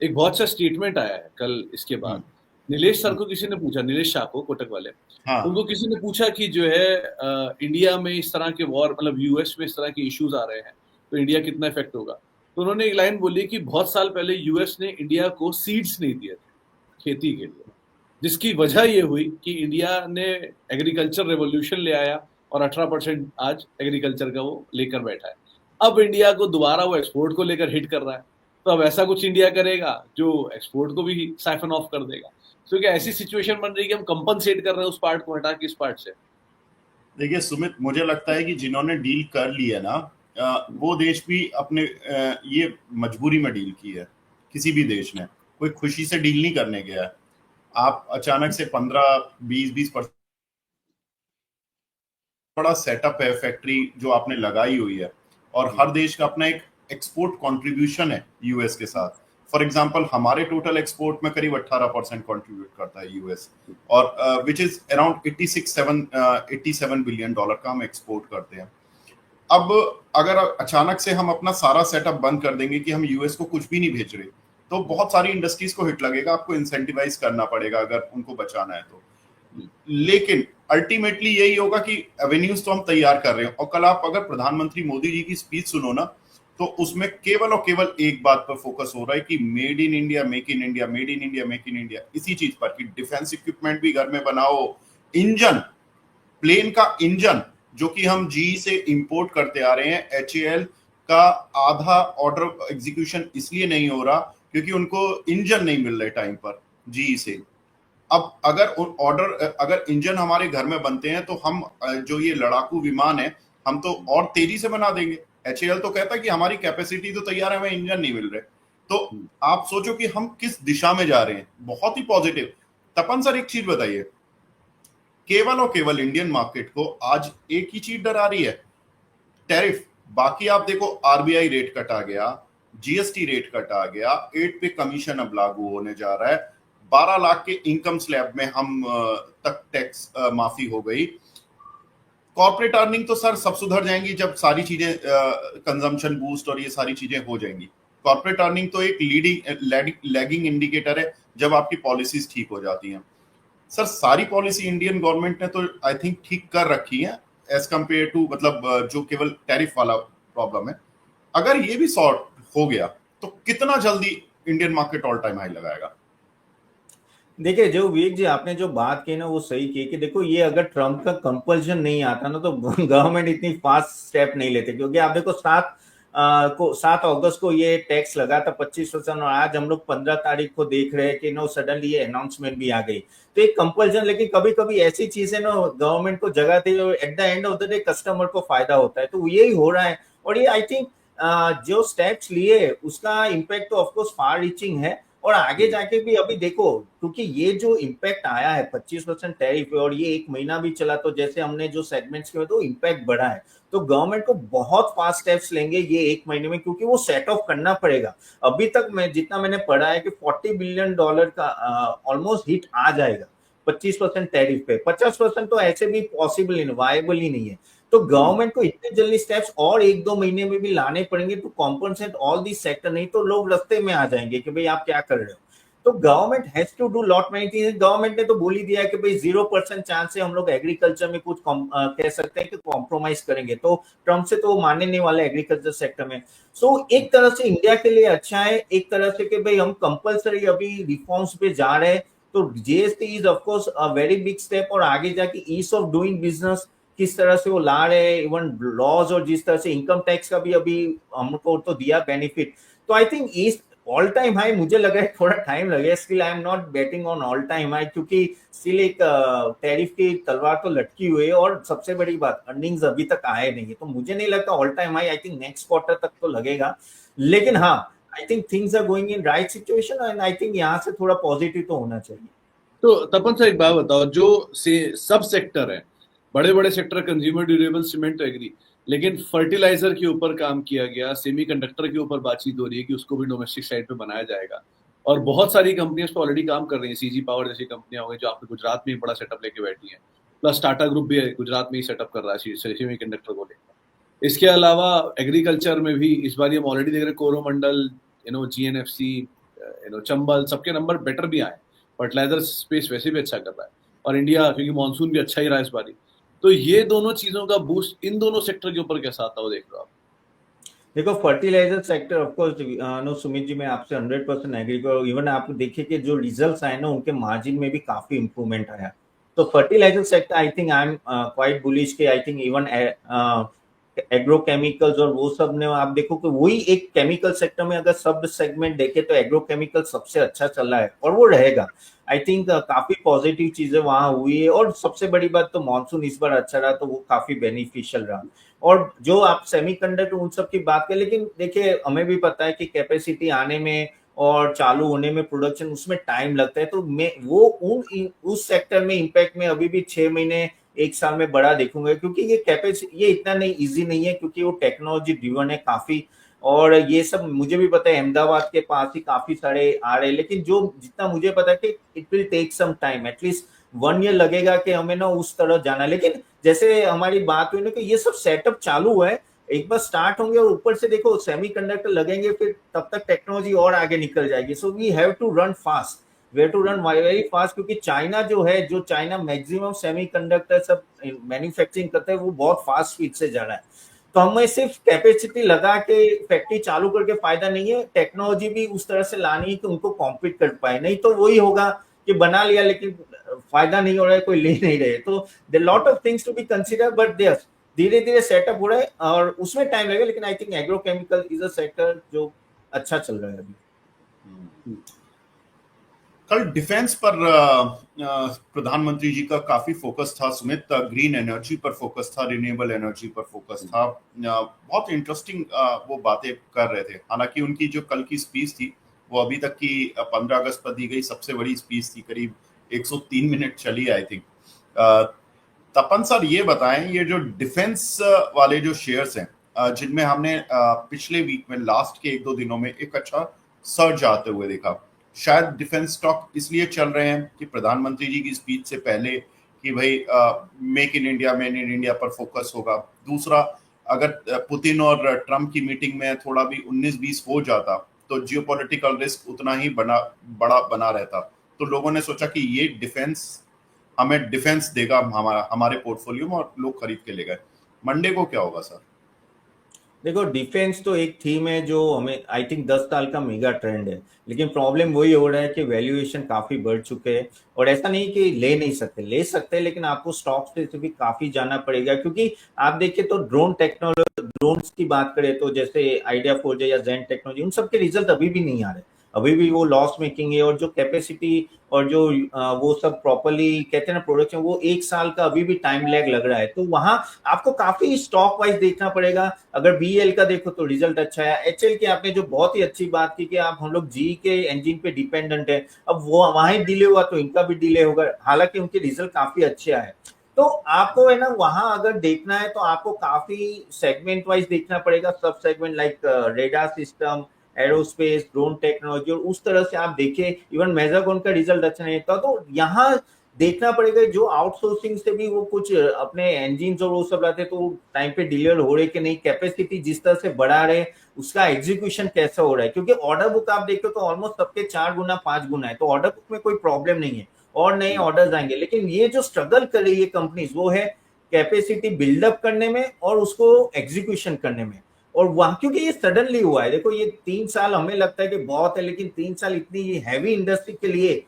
S2: एक बहुत सा स्टेटमेंट आया है कल इसके बाद। नीलेश सर को किसी ने पूछा, नीलेश शाह को, कोटक वाले,
S1: हाँ।
S2: उनको किसी ने पूछा कि जो है इंडिया में इस तरह के वॉर, मतलब यूएस में इस तरह के इश्यूज आ रहे हैं तो इंडिया कितना इफेक्ट होगा। तो उन्होंने एक लाइन बोली कि बहुत साल पहले यूएस ने इंडिया को सीड्स नहीं दिए थे खेती के लिए, जिसकी वजह ये हुई कि इंडिया ने एग्रीकल्चर रेवोल्यूशन ले आया और 18% आज एग्रीकल्चर का वो लेकर बैठा है। अब इंडिया को दोबारा वो एक्सपोर्ट को लेकर हिट कर रहा है, तो अब ऐसा कुछ इंडिया करेगा जो एक्सपोर्ट को भी साइफन ऑफ कर देगा। तो क्या ऐसी सिचुएशन बन रही है कि हम कंपनसेट कर रहे हैं उस पार्ट को हटा के इस पार्ट से?
S1: देखिए सुमित, मुझे लगता है कि जिन्होंने डील कर ली है ना, वो देश भी अपने ये मजबूरी में डील की है। किसी भी देश ने कोई खुशी से डील नहीं करने गया है। आप अचानक से 15-20% बड़ा सेटअप है, फैक्ट्री जो आपने लगाई हुई है, और हर देश का अपना एक एक्सपोर्ट कंट्रीब्यूशन है यूएस के साथ। फॉर एग्जांपल हमारे टोटल एक्सपोर्ट में करीब 18% कंट्रीब्यूट करता है यूएस, और which is around 87 billion dollar का हम एक्सपोर्ट करते हैं। अब अगर अचानक से हम अपना सारा सेटअप बंद कर देंगे कि हम यूएस को कुछ भी नहीं भेज रहे, तो बहुत सारी इंडस्ट्रीज को हिट लगेगा। आपको इंसेंटिवाइज करना पड़ेगा अगर उनको बचाना है तो। लेकिन अल्टीमेटली यही होगा कि एवेन्यूज तो हम तैयार कर रहे हैं, और कल आप अगर प्रधानमंत्री मोदी जी की स्पीच सुनो ना, तो उसमें केवल और केवल एक बात पर फोकस हो रहा है कि made in India, make in India, made in India, make in India, इसी चीज पर कि डिफेंस इक्विपमेंट भी घर में बनाओ। इंजन, प्लेन का इंजन जो कि हम जी से इंपोर्ट करते आ रहे हैं, एचएएल का आधा ऑर्डर एग्जीक्यूशन इसलिए नहीं हो रहा क्योंकि उनको इंजन नहीं मिल रहे टाइम पर जी से। अब अगर इंजन हमारे घर में बनते हैं तो हम जो ये लड़ाकू विमान है हम तो और तेजी से बना देंगे। एचएएल तो कहता है कि हमारी कैपेसिटी तो तैयार है, हमें इंजन नहीं मिल रहे। तो आप सोचो कि हम किस दिशा में जा रहे हैं। बहुत ही पॉजिटिव। तपन सर एक चीज बताइए, केवल और केवल इंडियन मार्केट को आज एक ही चीज डरा रही है, टैरिफ। बाकी आप देखो आरबीआई रेट कट आ गया, जीएसटी रेट कट आ गया, 8 पे कमीशन अब लागू होने जा रहा है, 12 लाख के इनकम स्लैब में हम तक टैक्स माफी हो गई। कॉर्पोरेट अर्निंग तो सर सब सुधर जाएंगी जब सारी चीजें कंजम्पशन बूस्ट और ये सारी चीजें हो जाएंगी। कॉर्पोरेट अर्निंग तो एक लैगिंग इंडिकेटर है जब आपकी पॉलिसीज ठीक हो जाती हैं। सर सारी पॉलिसी इंडियन गवर्नमेंट ने तो आई थिंक ठीक कर रखी है एज कंपेयर टू, मतलब जो केवल टैरिफ वाला प्रॉब्लम है। अगर ये भी सॉर्ट हो गया तो कितना जल्दी Indian market all time high लगाएगा?
S3: देखिए जो विवेक जी आपने जो बात की ना वो सही की कि देखो ये अगर ट्रम्प का कंपल्शन नहीं आता ना तो गवर्नमेंट इतनी फास्ट स्टेप नहीं लेते, क्योंकि आप देखो 7 अगस्त को ये टैक्स लगा था 25%, और आज हम लोग 15 तारीख को देख रहे हैं कि नो सडनली ये अनाउंसमेंट भी आ गई। तो एक कंपल्शन, लेकिन कभी कभी ऐसी चीजें ना गवर्नमेंट को जगह थी, at the end of the day customer को फायदा होता है, तो यही हो रहा है। और ये आई थिंक जो स्टेप्स लिए उसका इम्पैक्ट तो ऑफकोर्स फार रीचिंग है, और आगे जाके भी अभी देखो, क्योंकि ये जो इम्पैक्ट आया है 25% टैरिफ और ये 1 महीना भी चला, तो जैसे हमने जो सेगमेंट्स के तो इम्पैक्ट बढ़ा है, तो गवर्नमेंट को बहुत फास्ट स्टेप्स लेंगे ये 1 महीने में, क्योंकि वो सेट ऑफ करना पड़ेगा। अभी तक जितना मैंने पढ़ा है कि $40 बिलियन का ऑलमोस्ट हिट आ जाएगा 25% टैरिफ पे। 50% तो ऐसे भी पॉसिबल नहीं, वायबल ही नहीं है। तो गवर्नमेंट को इतने जल्दी स्टेप्स और 1-2 महीने में भी लाने पड़ेंगे to compensate all this sector, नहीं तो लोग रास्ते में आ जाएंगे कि भाई आप क्या कर रहे हो। तो government has to do lot many things. Government ने तो बोल ही दिया है कि भाई 0% चांस है हम लोग एग्रीकल्चर में कुछ कह सकते हैं कि कॉम्प्रोमाइज करेंगे, तो ट्रम्प से तो वो मानने नहीं वाले एग्रीकल्चर सेक्टर में। सो एक तरह से इंडिया के लिए अच्छा है, एक तरह से कि भाई हम कंपल्सरी अभी रिफॉर्म्स पे जा रहे हैं, तो GST is of course a very big step, और आगे जाके ईज ऑफ डूइंग बिजनेस किस तरह से वो ला रहे हैं, इवन लॉज, और जिस तरह से इनकम टैक्स का भी अभी हमको तो दिया बेनिफिट। तो I think is all time high मुझे लग रहा है थोड़ा टाइम लगेगा, still I am not betting on all time high, क्योंकि स्टिल एक टैरिफ की तलवार तो लटकी हुई है, और सबसे बड़ी बात अर्निंग्स अभी तक आए नहीं है, तो मुझे नहीं लगता all time high. I think next quarter तक तो लगेगा, लेकिन हाँ I think things are going in right situation, and I think यहाँ से थोड़ा पॉजिटिव तो होना चाहिए।
S2: तो तपन से एक बात बताओ, जो सब सेक्टर है, बड़े बड़े sector, consumer durable, cement, agri, लेकिन फर्टिलाइजर के ऊपर काम किया गया, सेमीकंडक्टर के ऊपर बातचीत हो रही है कि उसको भी डोमेस्टिक साइड पे बनाया जाएगा, और बहुत सारी कंपनियां उस पर ऑलरेडी काम कर रही हैं। सीजी पावर जैसी कंपनियां हो गई जो आपके गुजरात में बड़ा सेटअप लेके बैठी हैं, प्लस टाटा ग्रुप भी गुजरात में ही सेटअप कर रहा है सेमीकंडक्टर को लेकर। इसके अलावा एग्रीकल्चर में भी इस बार हम ऑलरेडी देख रहे हैं, कोरोमंडल, जीएनएफसी, चंबल, सबके नंबर बेटर भी आए। फर्टिलाइजर स्पेस वैसे भी अच्छा कर रहा है, और इंडिया क्योंकि मानसून भी अच्छा ही रहा है इस बारी, तो ये दोनों चीजों का बूस्ट इन दोनों सेक्टर के ऊपर कैसा आता हो देख रहे हो आप?
S3: देखो fertiliser sector of course no Sumit ji, मैं आपसे 100% एग्री करूँ। इवन आप देखिए कि जो रिजल्ट्स आए ना उनके मार्जिन में भी काफी इंप्रूवमेंट आया। तो fertiliser sector I think I am quite bullish के, आई थिंक इवन एग्रोकेमिकल्स और वो सब ने, आप देखो कि वही एक केमिकल सेक्टर में अगर सब सेगमेंट देखे तो एग्रोकेमिकल सबसे अच्छा चल रहा है, और वो रहेगा। आई थिंक काफी पॉजिटिव चीजें वहां हुई है, और सबसे बड़ी बात तो मानसून इस बार अच्छा रहा, तो वो काफी बेनिफिशियल रहा। और जो आप सेमीकंडक्टर उन सब की बात करें, लेकिन देखिए हमें भी पता है कि कैपेसिटी आने में और चालू होने में, प्रोडक्शन उसमें टाइम लगता है, तो मैं वो उस सेक्टर में इम्पैक्ट में अभी भी 6 महीने 1 साल में बड़ा देखूंगा, क्योंकि ये कैपेसिटी ये इतना नहीं इजी नहीं है, क्योंकि वो टेक्नोलॉजी ड्रिवन है काफी, और ये सब मुझे भी पता है अहमदाबाद के पास ही काफी सारे आ रहे हैं, लेकिन जो जितना मुझे पता है कि it will take some time, at least 1 year लगेगा कि हमें ना उस तरह जाना। लेकिन जैसे हमारी बात हुई ना कि ये सब सेटअप चालू है, एक बार स्टार्ट होंगे, और ऊपर से देखो सेमीकंडक्टर लगेंगे, फिर तब तक टेक्नोलॉजी और आगे निकल जाएगी। So we have to run fast, we have to run very fast, क्योंकि चाइना जो चाइना मैक्सिमम सेमीकंडक्टर सब मैन्युफैक्चरिंग करता है, वो बहुत फास्ट स्पीड से जा रहा है। तो हमें सिर्फ कैपेसिटी लगा के फैक्ट्री चालू करके फायदा नहीं है, टेक्नोलॉजी भी उस तरह से लानी है कि उनको कॉम्पीट कर पाए, नहीं तो वही होगा कि बना लिया लेकिन फायदा नहीं हो रहा है, कोई ले नहीं रहे। तो there lot of things to be consider, but there धीरे धीरे सेटअप हो रहा है, और उसमें टाइम लगेगा, लेकिन I think agrochemical is a sector जो अच्छा चल रहा है अभी।
S1: कल डिफेंस पर प्रधानमंत्री जी का काफी फोकस था सुमित, ग्रीन एनर्जी पर फोकस था, रिन्यूएबल एनर्जी पर फोकस था। बहुत इंटरेस्टिंग वो बातें कर रहे थे। हालांकि उनकी जो कल की स्पीच थी वो अभी तक की 15 अगस्त पर दी गई सबसे बड़ी स्पीच थी, करीब 103 मिनट चली आई थिंक। तपन सर ये बताएं, ये जो डिफेंस वाले जो शेयर्स हैं जिनमें हमने पिछले वीक में लास्ट के 1-2 दिनों में एक अच्छा सर्ज आते हुए देखा, शायद डिफेंस स्टॉक इसलिए चल रहे हैं कि प्रधानमंत्री जी की स्पीच से पहले कि भाई make in India, made in India पर फोकस होगा। दूसरा, अगर पुतिन और ट्रम्प की मीटिंग में थोड़ा भी 19-20 हो जाता तो जियोपॉलिटिकल रिस्क उतना ही बड़ा बना रहता। तो लोगों ने सोचा कि ये हमें डिफेंस देगा हमारे पोर्टफोलियो में, और लोग खरीद के ले गए। मंडे को क्या होगा सर?
S3: देखो, डिफेंस तो एक थीम है जो हमें आई थिंक 10 साल का मेगा ट्रेंड है, लेकिन प्रॉब्लम वही हो रहा है कि वैल्यूएशन काफी बढ़ चुके हैं। और ऐसा नहीं कि ले सकते हैं, लेकिन आपको स्टॉक स्पेसिफिक काफी जाना पड़ेगा, क्योंकि आप देखिए तो ड्रोन्स की बात करें तो जैसे आइडिया 4J या जेन टेक्नोलॉजी, उन सबके रिजल्ट अभी भी नहीं आ रहे, अभी भी वो लॉस मेकिंग है। और जो कैपेसिटी और जो वो सब प्रॉपरली कहते हैं ना प्रोडक्शन, वो 1 साल का अभी भी टाइम लैग लग रहा है। तो वहां आपको काफी स्टॉक वाइज देखना पड़ेगा। अगर बीएल का देखो तो रिजल्ट अच्छा है। एचएल की आपने जो बहुत ही अच्छी बात की कि आप हम लोग जी के इंजन पे डिपेंडेंट है, अब वो वहां डिले हुआ तो इनका भी डिले होगा, हालांकि उनके रिजल्ट काफी अच्छे आए। तो आपको है ना वहां अगर देखना है तो आपको काफी सेगमेंट वाइज देखना पड़ेगा, सब segment like radar system, aerospace, drone technology, और उस तरह से आप देखिए। इवन मेजागोन का रिजल्ट अच्छा नहीं था, तो यहाँ देखना पड़ेगा जो आउटसोर्सिंग से भी वो कुछ अपने इंजिन और वो सब लाते तो टाइम पे डिलीवर हो रहे कि नहीं, कैपेसिटी जिस तरह से बढ़ा रहे उसका एग्जीक्यूशन कैसा हो रहा है। क्योंकि ऑर्डर बुक आप देखो तो ऑलमोस्ट सबके 4 गुना 5 गुना है, तो ऑर्डर बुक में कोई प्रॉब्लम नहीं है और नए ऑर्डर्स आएंगे। लेकिन ये जो स्ट्रगल कर रही है कंपनीज, वो है कैपेसिटी बिल्डअप करने में और उसको एग्जीक्यूशन करने में। और वहां क्योंकि ये सडनली हुआ है, देखो ये 3 साल हमें लगता है कि बहुत है, लेकिन 3 साल इतनी हैवी इंडस्ट्री के लिए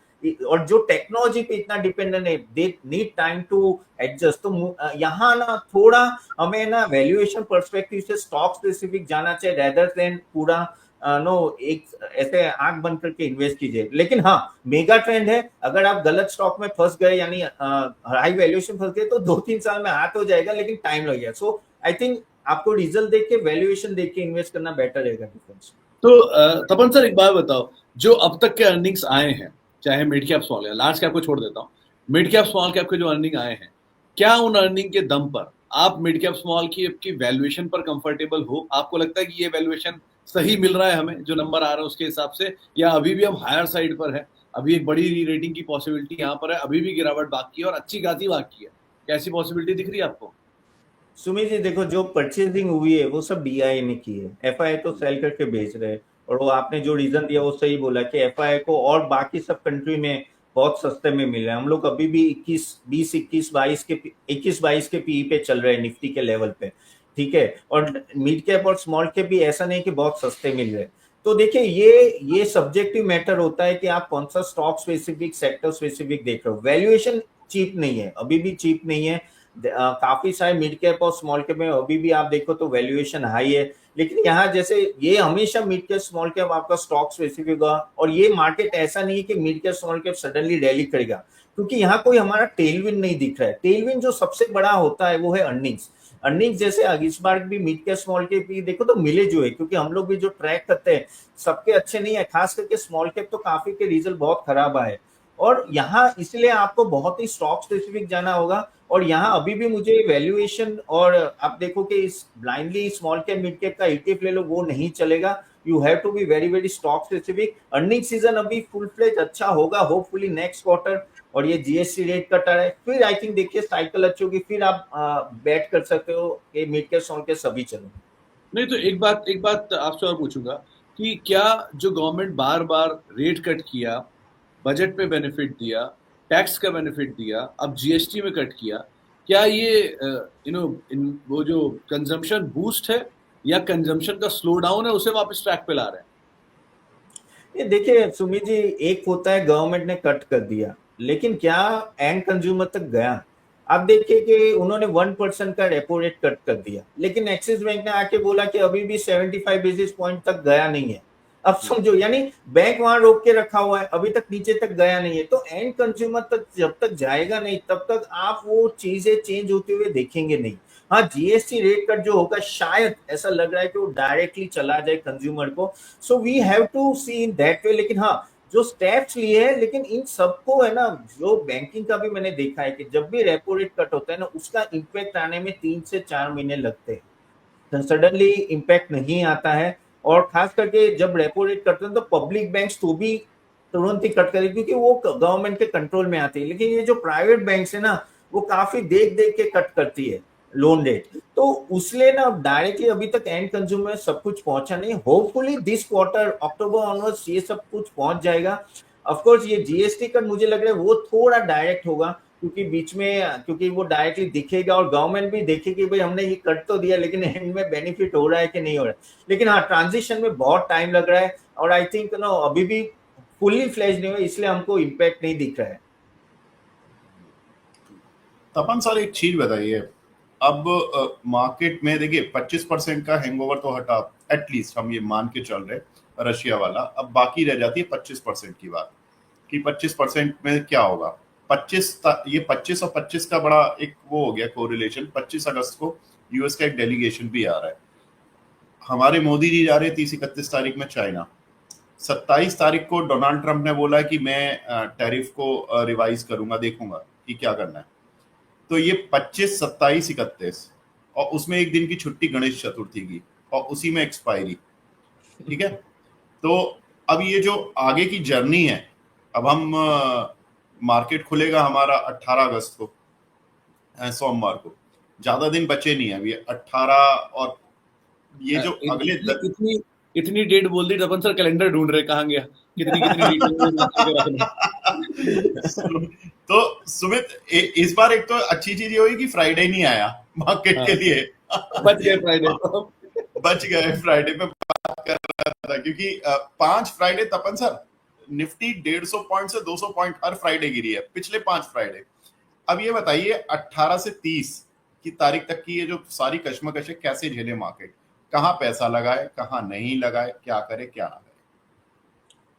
S3: और जो टेक्नोलॉजी पे इतना डिपेंडेंट है, they need time to adjust. तो यहाँ ना थोड़ा हमें ना वैल्यूएशन पर्सपेक्टिव से स्टॉक स्पेसिफिक जाना चाहिए, रेदर देन पूरा नो एक ऐसे आंख बंद करके इन्वेस्ट कीजिए। लेकिन हाँ, मेगा ट्रेंड है, अगर आप गलत स्टॉक में फंस गए यानी हाई वैल्यूएशन फंस गए तो 2-3 साल में हाथ हो जाएगा, लेकिन टाइम लगेगा। सो आई थिंक आपको रिजल्ट देख के, वैल्यूएशन देख के इन्वेस्ट करना बेटर रहेगा डिफेंस।
S2: तो तपन सर एक बात बताओ, जो अब तक के अर्निंग्स आए हैं, चाहे मिड कैप स्मॉल या लार्ज कैप को छोड़ देता हूँ, मिड कैप स्मॉल कैप के जो अर्निंग आए हैं, क्या उन अर्निंग के दम पर आप मिड कैप स्मॉल की वैल्यूएशन पर कंफर्टेबल हो? आपको लगता है कि ये वैल्यूएशन सही मिल रहा है हमें, जो नंबर आ रहा है उसके हिसाब से, या अभी भी हम हायर साइड पर है, अभी एक बड़ी रेटिंग की पॉसिबिलिटी यहाँ पर है, अभी भी गिरावट बाकी है और अच्छी खासी बाकी है? कैसी पॉसिबिलिटी दिख रही है आपको?
S3: सुमित जी देखो, जो परचेजिंग हुई है वो सब डीआई ने की है, एफआई तो सेल करके बेच रहे हैं। और वो आपने जो रीजन दिया वो सही बोला कि एफआई को और बाकी सब कंट्री में बहुत सस्ते में मिल रहा है। हम लोग अभी भी 21-22 के पीई पे चल रहे हैं निफ्टी के लेवल पे, ठीक है। और मिड कैप और स्मॉल कैप भी ऐसा नहीं कि बहुत सस्ते मिल रहे हैं। तो देखिए ये सब्जेक्टिव मैटर होता है कि आप कौन सा स्टॉक स्पेसिफिक, सेक्टर स्पेसिफिक देख रहे हो। वैल्यूएशन चीप नहीं है, अभी भी चीप नहीं है। काफी सारे मिड कैप और स्मॉल कैप में अभी भी आप देखो तो वैल्यूएशन हाई है। लेकिन यहाँ जैसे ये हमेशा मिड कैप स्मॉल कैप आपका स्टॉक स्पेसिफिक होगा, और ये मार्केट ऐसा नहीं है कि mid cap small cap suddenly rally करेगा, क्योंकि यहाँ कोई हमारा टेलविंड नहीं दिख रहा है। टेलविंड जो सबसे बड़ा होता है वो है अर्निंग्स जैसे इस बार भी मिड कैप स्मॉल कैप भी देखो तो मिले जो है, क्योंकि हम लोग भी जो ट्रैक करते हैं सबके अच्छे नहीं है, खास करके स्मॉल कैप तो काफी के रिजल्ट बहुत खराब आए। और यहाँ इसलिए आपको बहुत ही स्टॉक स्पेसिफिक जाना होगा। और यहाँ अभी भी मुझे वैल्यूएशन, और आप देखो कि इस blindly small cap mid cap का ETF ले लो वो नहीं चलेगा। You have to be very very stock specific. Earning season अभी फुल फ्लेज अच्छा होगा होपफुली नेक्स्ट क्वार्टर, और ये जीएसटी रेट कट है, फिर आई थिंक देखिए साइकिल अच्छी होगी, फिर आप बैट कर सकते हो कि मिड कैप स्मॉल कैप सभी चलो।
S2: नहीं तो एक बात आपसे और पूछूंगा कि क्या जो गवर्नमेंट बार बार रेट कट किया, बजट पे बेनिफिट दिया, टैक्स का बेनिफिट दिया, अब जीएसटी में कट किया, क्या ये वो जो कंजम्पशन बूस्ट है या कंजम्पशन का स्लो डाउन है, उसे वापस ट्रैक पे ला रहे हैं?
S3: ये देखिए सुमित जी, एक होता है गवर्नमेंट ने कट कर दिया, लेकिन क्या एंड कंज्यूमर तक गया? आप देखिए कि उन्होंने 1% का रेपो रेट कट कर दिया, लेकिन एक्सिस बैंक ने आके बोला कि अभी भी 75 बेसिस पॉइंट तक गया नहीं है। अब समझो, यानी बैंक वहां रोक के रखा हुआ है, अभी तक नीचे तक गया नहीं है। तो एंड कंज्यूमर तक जब तक जाएगा नहीं तब तक आप वो चीजें चेंज होते हुए देखेंगे नहीं। हाँ, जीएसटी रेट कट जो होगा शायद ऐसा लग रहा है कि वो डायरेक्टली चला जाए कंज्यूमर को, so we have to see in that way. लेकिन हाँ, जो स्टेप्स लिए हैं, लेकिन इन सबको है ना, जो बैंकिंग का भी मैंने देखा है कि जब भी रेपो रेट कट होता है ना, उसका इम्पैक्ट आने में 3 से 4 महीने लगते हैं, सडनली इम्पैक्ट नहीं आता है। और खास करके जब रेपो रेट कटते हैं तो पब्लिक बैंक्स तो भी तुरंत ही कट करें, क्योंकि वो गवर्नमेंट के कंट्रोल में आते हैं। लेकिन ये जो प्राइवेट बैंक्स है ना, वो काफी देख देख के कट करती है लोन रेट, तो उसलिए ना डायरेक्टली अभी तक एंड कंज्यूमर में सब कुछ पहुंचा नहीं। Hopefully this quarter October onwards ये सब कुछ पहुंच जाएगा। ऑफ कोर्स ये जीएसटी कट मुझे लग रहा है वो थोड़ा डायरेक्ट होगा, क्योंकि बीच में क्योंकि वो डायरेक्टली दिखेगा और गवर्नमेंट भी देखेगी भाई हमने ये कट तो दिया लेकिन एंड में बेनिफिट हो रहा है कि नहीं हो रहा है। लेकिन हाँ, ट्रांजिशन में बहुत टाइम लग रहा है और आई थिंक नो अभी भी फुल्ली फ्लेज नहीं हुआ, इसलिए हमको इम्पैक्ट नहीं दिख रहा है।
S1: तपन सर एक चीज बताइए, अब मार्केट में देखिए 25% का हैंगओवर तो हटा, एटलीस्ट हम ये मान के चल रहे रशिया वाला, अब बाकी रह जाती है 25% की बात कि 25% में क्या होगा। 25 और 25 का बड़ा एक वो हो गया कोरिलेशन। 25 अगस्त को यूएस का एक डेलीगेशन भी आ रहा है, हमारे मोदी जी जा रहे हैं 30-31 तारीख में चाइना। 27 तारीख को डोनाल्ड ट्रंप ने बोला कि मैं टैरिफ को रिवाइज करूंगा, देखूंगा कि क्या करना है। तो ये 25, 27, 31 और उसमें एक दिन की छुट्टी गणेश चतुर्थी की और उसी में एक्सपायरी, ठीक है। तो अब ये जो आगे की जर्नी है, अब हम मार्केट खुलेगा हमारा 18 अगस्त को, सोमवार को, ज्यादा दिन बचे नहीं है अभी 18, और ये जो अगले
S2: इतनी डेट बोल दी तपन सर, कैलेंडर ढूंढ रहे कहाँ गया, कितनी डेट।
S1: तो सुमित इस बार एक तो अच्छी चीज ये हुई कि फ्राइडे नहीं आया मार्केट के लिए,
S2: बच गए फ्राइडे,
S1: बच गए फ्राइडे पे बात कर रहा था, क्योंकि 5 फ्राइडे तपन सर निफ्टी 150 पॉइंट से 200 पॉइंट हर फ्राइडे गिरी है पिछले 5 फ्राइडे। अब ये बताइए 18 से 30 की तारीख तक की ये जो सारी कश्मकश है, कैसे झेले मार्केट, कहाँ पैसा लगाए कहाँ नहीं लगाए, क्या करे क्या ना करे।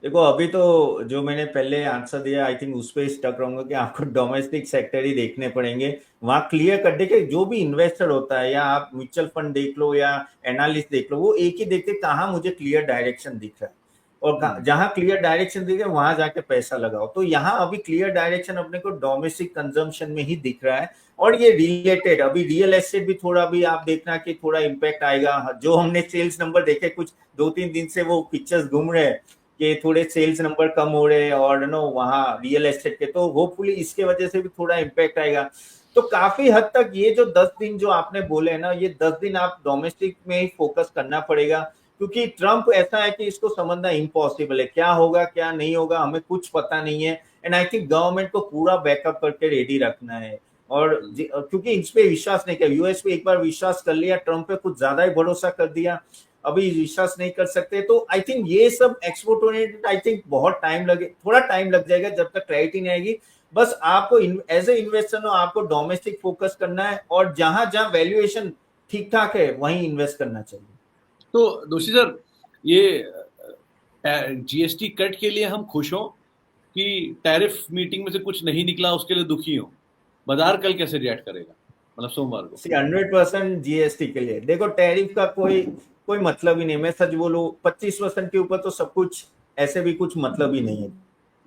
S3: देखो अभी तो जो मैंने पहले आंसर दिया आई थिंक उस पर स्टक रहूंगा कि आपको डोमेस्टिक सेक्टर ही देखने पड़ेंगे। वहां क्लियर कर दे कि जो भी इन्वेस्टर होता है, या आप म्यूचुअल फंड देख लो या एनालिस्ट देख लो, वो एक ही देखते कहाँ मुझे क्लियर डायरेक्शन दिख रहा है और जहां क्लियर डायरेक्शन दिख रहा है वहां जाके पैसा लगाओ। तो यहाँ अभी क्लियर डायरेक्शन अपने को डोमेस्टिक कंजम्पशन में ही दिख रहा है। और ये रिलेटेड अभी रियल एस्टेट भी थोड़ा भी आप देखना कि थोड़ा इम्पैक्ट आएगा। जो हमने सेल्स नंबर देखे कुछ 2-3 दिन से वो पिक्चर्स घूम रहे हैं कि थोड़े सेल्स नंबर कम हो रहे हैं और नो वहाँ रियल एस्टेट के, तो होपफुली इसके वजह से भी थोड़ा इम्पैक्ट आएगा। तो काफी हद तक ये जो 10 दिन जो आपने बोले है ना, ये 10 दिन आप डोमेस्टिक में ही फोकस करना पड़ेगा, क्योंकि ट्रम्प ऐसा है कि इसको समझना इम्पॉसिबल है, क्या होगा क्या नहीं होगा हमें कुछ पता नहीं है। एंड आई थिंक गवर्नमेंट को पूरा बैकअप करके रेडी रखना है। और क्योंकि इस पे विश्वास नहीं किया, यूएस पे एक बार विश्वास कर लिया, ट्रम्प पे कुछ ज्यादा ही भरोसा कर दिया, अभी विश्वास नहीं कर सकते। तो आई थिंक ये सब एक्सपोर्ट ओरिएंटेड आई थिंक बहुत टाइम लगे, थोड़ा टाइम लग जाएगा जब तक क्लैरिटी नहीं आएगी। बस आपको एज ए इन्वेस्टर हो आपको डोमेस्टिक फोकस करना है और जहां जहां वैल्यूएशन ठीक ठाक है वहीं इन्वेस्ट करना चाहिए।
S2: तो दोषी सर, ये जीएसटी कट के लिए हम खुश हों कि टैरिफ मीटिंग में से कुछ नहीं निकला उसके लिए दुखी हो? बाजार कल कैसे रिएक्ट करेगा, मतलब सोमवार को?
S3: 100% जीएसटी के लिए देखो, टैरिफ का कोई मतलब ही नहीं। मैं सच बोलूं 25% के ऊपर तो सब कुछ ऐसे भी कुछ मतलब ही नहीं है,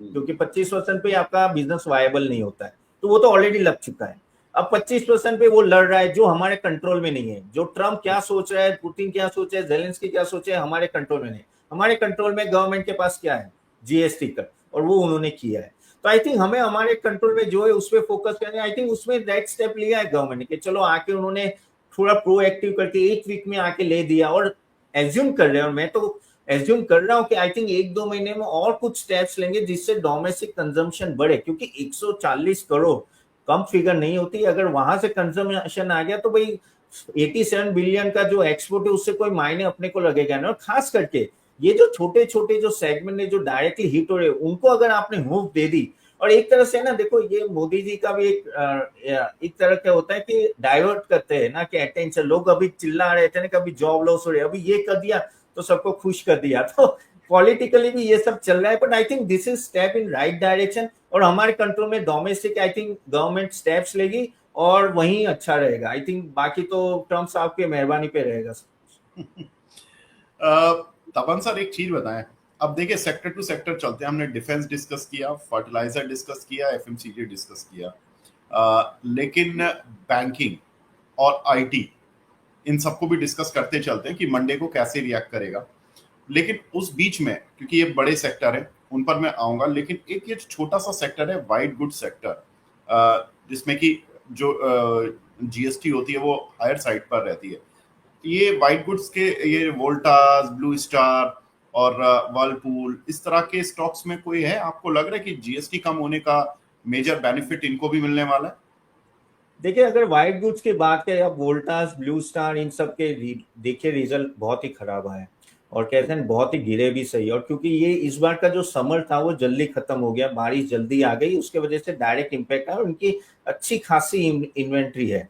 S3: क्योंकि 25% पे आपका बिजनेस वायबल नहीं होता है, तो वो तो ऑलरेडी लग चुका है। अब 25% पे वो लड़ रहा है जो हमारे कंट्रोल में नहीं है। जो ट्रम्प क्या सोच रहा है, पुतिन क्या सोच रहा है, जेलेंस्की क्या सोच रहा है, हमारे कंट्रोल में नहीं। हमारे कंट्रोल में गवर्नमेंट के पास क्या है, जीएसटी कट, और वो उन्होंने किया है। तो आई थिंक हमें हमारे कंट्रोल में जो है उस पर फोकस करना है। आई थिंक उसमें राइट स्टेप लिया है गवर्नमेंट ने कि चलो आके उन्होंने थोड़ा प्रोएक्टिव करके 1 वीक में आके ले दिया, और एज्यूम कर रहे हैं, और मैं तो एज्यूम कर रहा हूं कि आई थिंक 1-2 महीने में और कुछ स्टेप्स लेंगे जिससे डोमेस्टिक कंजम्पशन बढ़े, क्योंकि 140 करोड़ कम फिगर नहीं होती। अगर वहां से कंजम्पशन आ गया तो भाई 87 बिलियन का जो एक्सपोर्ट है उससे कोई मायने अपने को लगेगा ना। और खास करके ये जो छोटे छोटे जो सेगमेंट है जो डायरेक्टली हिट हो रहे हैं उनको अगर आपने हुक दे दी, और एक तरह से ना देखो ये मोदी जी का भी एक तरह का होता है कि डाइवर्ट करते हैं ना कि अटेंशन, लोग अभी चिल्ला रहे थे ना कभी जॉब लॉस हो रही है, अभी ये कर दिया तो सबको खुश कर दिया, तो पॉलिटिकली भी ये सब चल रहा है। But I think this is step in right direction, और हमारे कंट्रोल में domestic I think government steps लेगी और वही अच्छा रहेगा। आई थिंक बाकी तो ट्रम्प साहब के मेहरबानी पे रहेगा।
S1: तपन सर एक चीज बताएं, अब देखिए सेक्टर टू सेक्टर चलते हैं। हमने डिफेंस डिस्कस किया, फर्टिलाइजर डिस्कस किया, एफएमसीजी डिस्कस किया, लेकिन बैंकिंग और आईटी इन सबको भी डिस्कस करते चलते हैं कि मंडे को कैसे रिएक्ट करेगा। लेकिन उस बीच में क्योंकि ये बड़े सेक्टर है उन पर मैं आऊंगा, लेकिन एक ये छोटा सा सेक्टर है वाइट गुड सेक्टर, जिसमें कि जो जीएसटी होती है वो हायर साइड पर रहती है। ये वाइट गुड्स के, ये वोल्टास, ब्लू स्टार और वर्लपूल, इस तरह के स्टॉक्स में कोई है आपको लग रहा है कि जीएसटी कम होने का मेजर बेनिफिट इनको भी मिलने वाला है?
S3: देखिए, अगर व्हाइट गुड्स की बात करें, अब वोल्टास, ब्लू स्टार, इन सब के देखिए रिजल्ट बहुत ही खराब आए और कहते हैं बहुत ही गिरे भी सही। और क्योंकि ये इस बार का जो समर था वो जल्दी खत्म हो गया, बारिश जल्दी आ गई, उसके वजह से डायरेक्ट इम्पैक्ट आया और उनकी अच्छी खासी इन्वेंट्री है।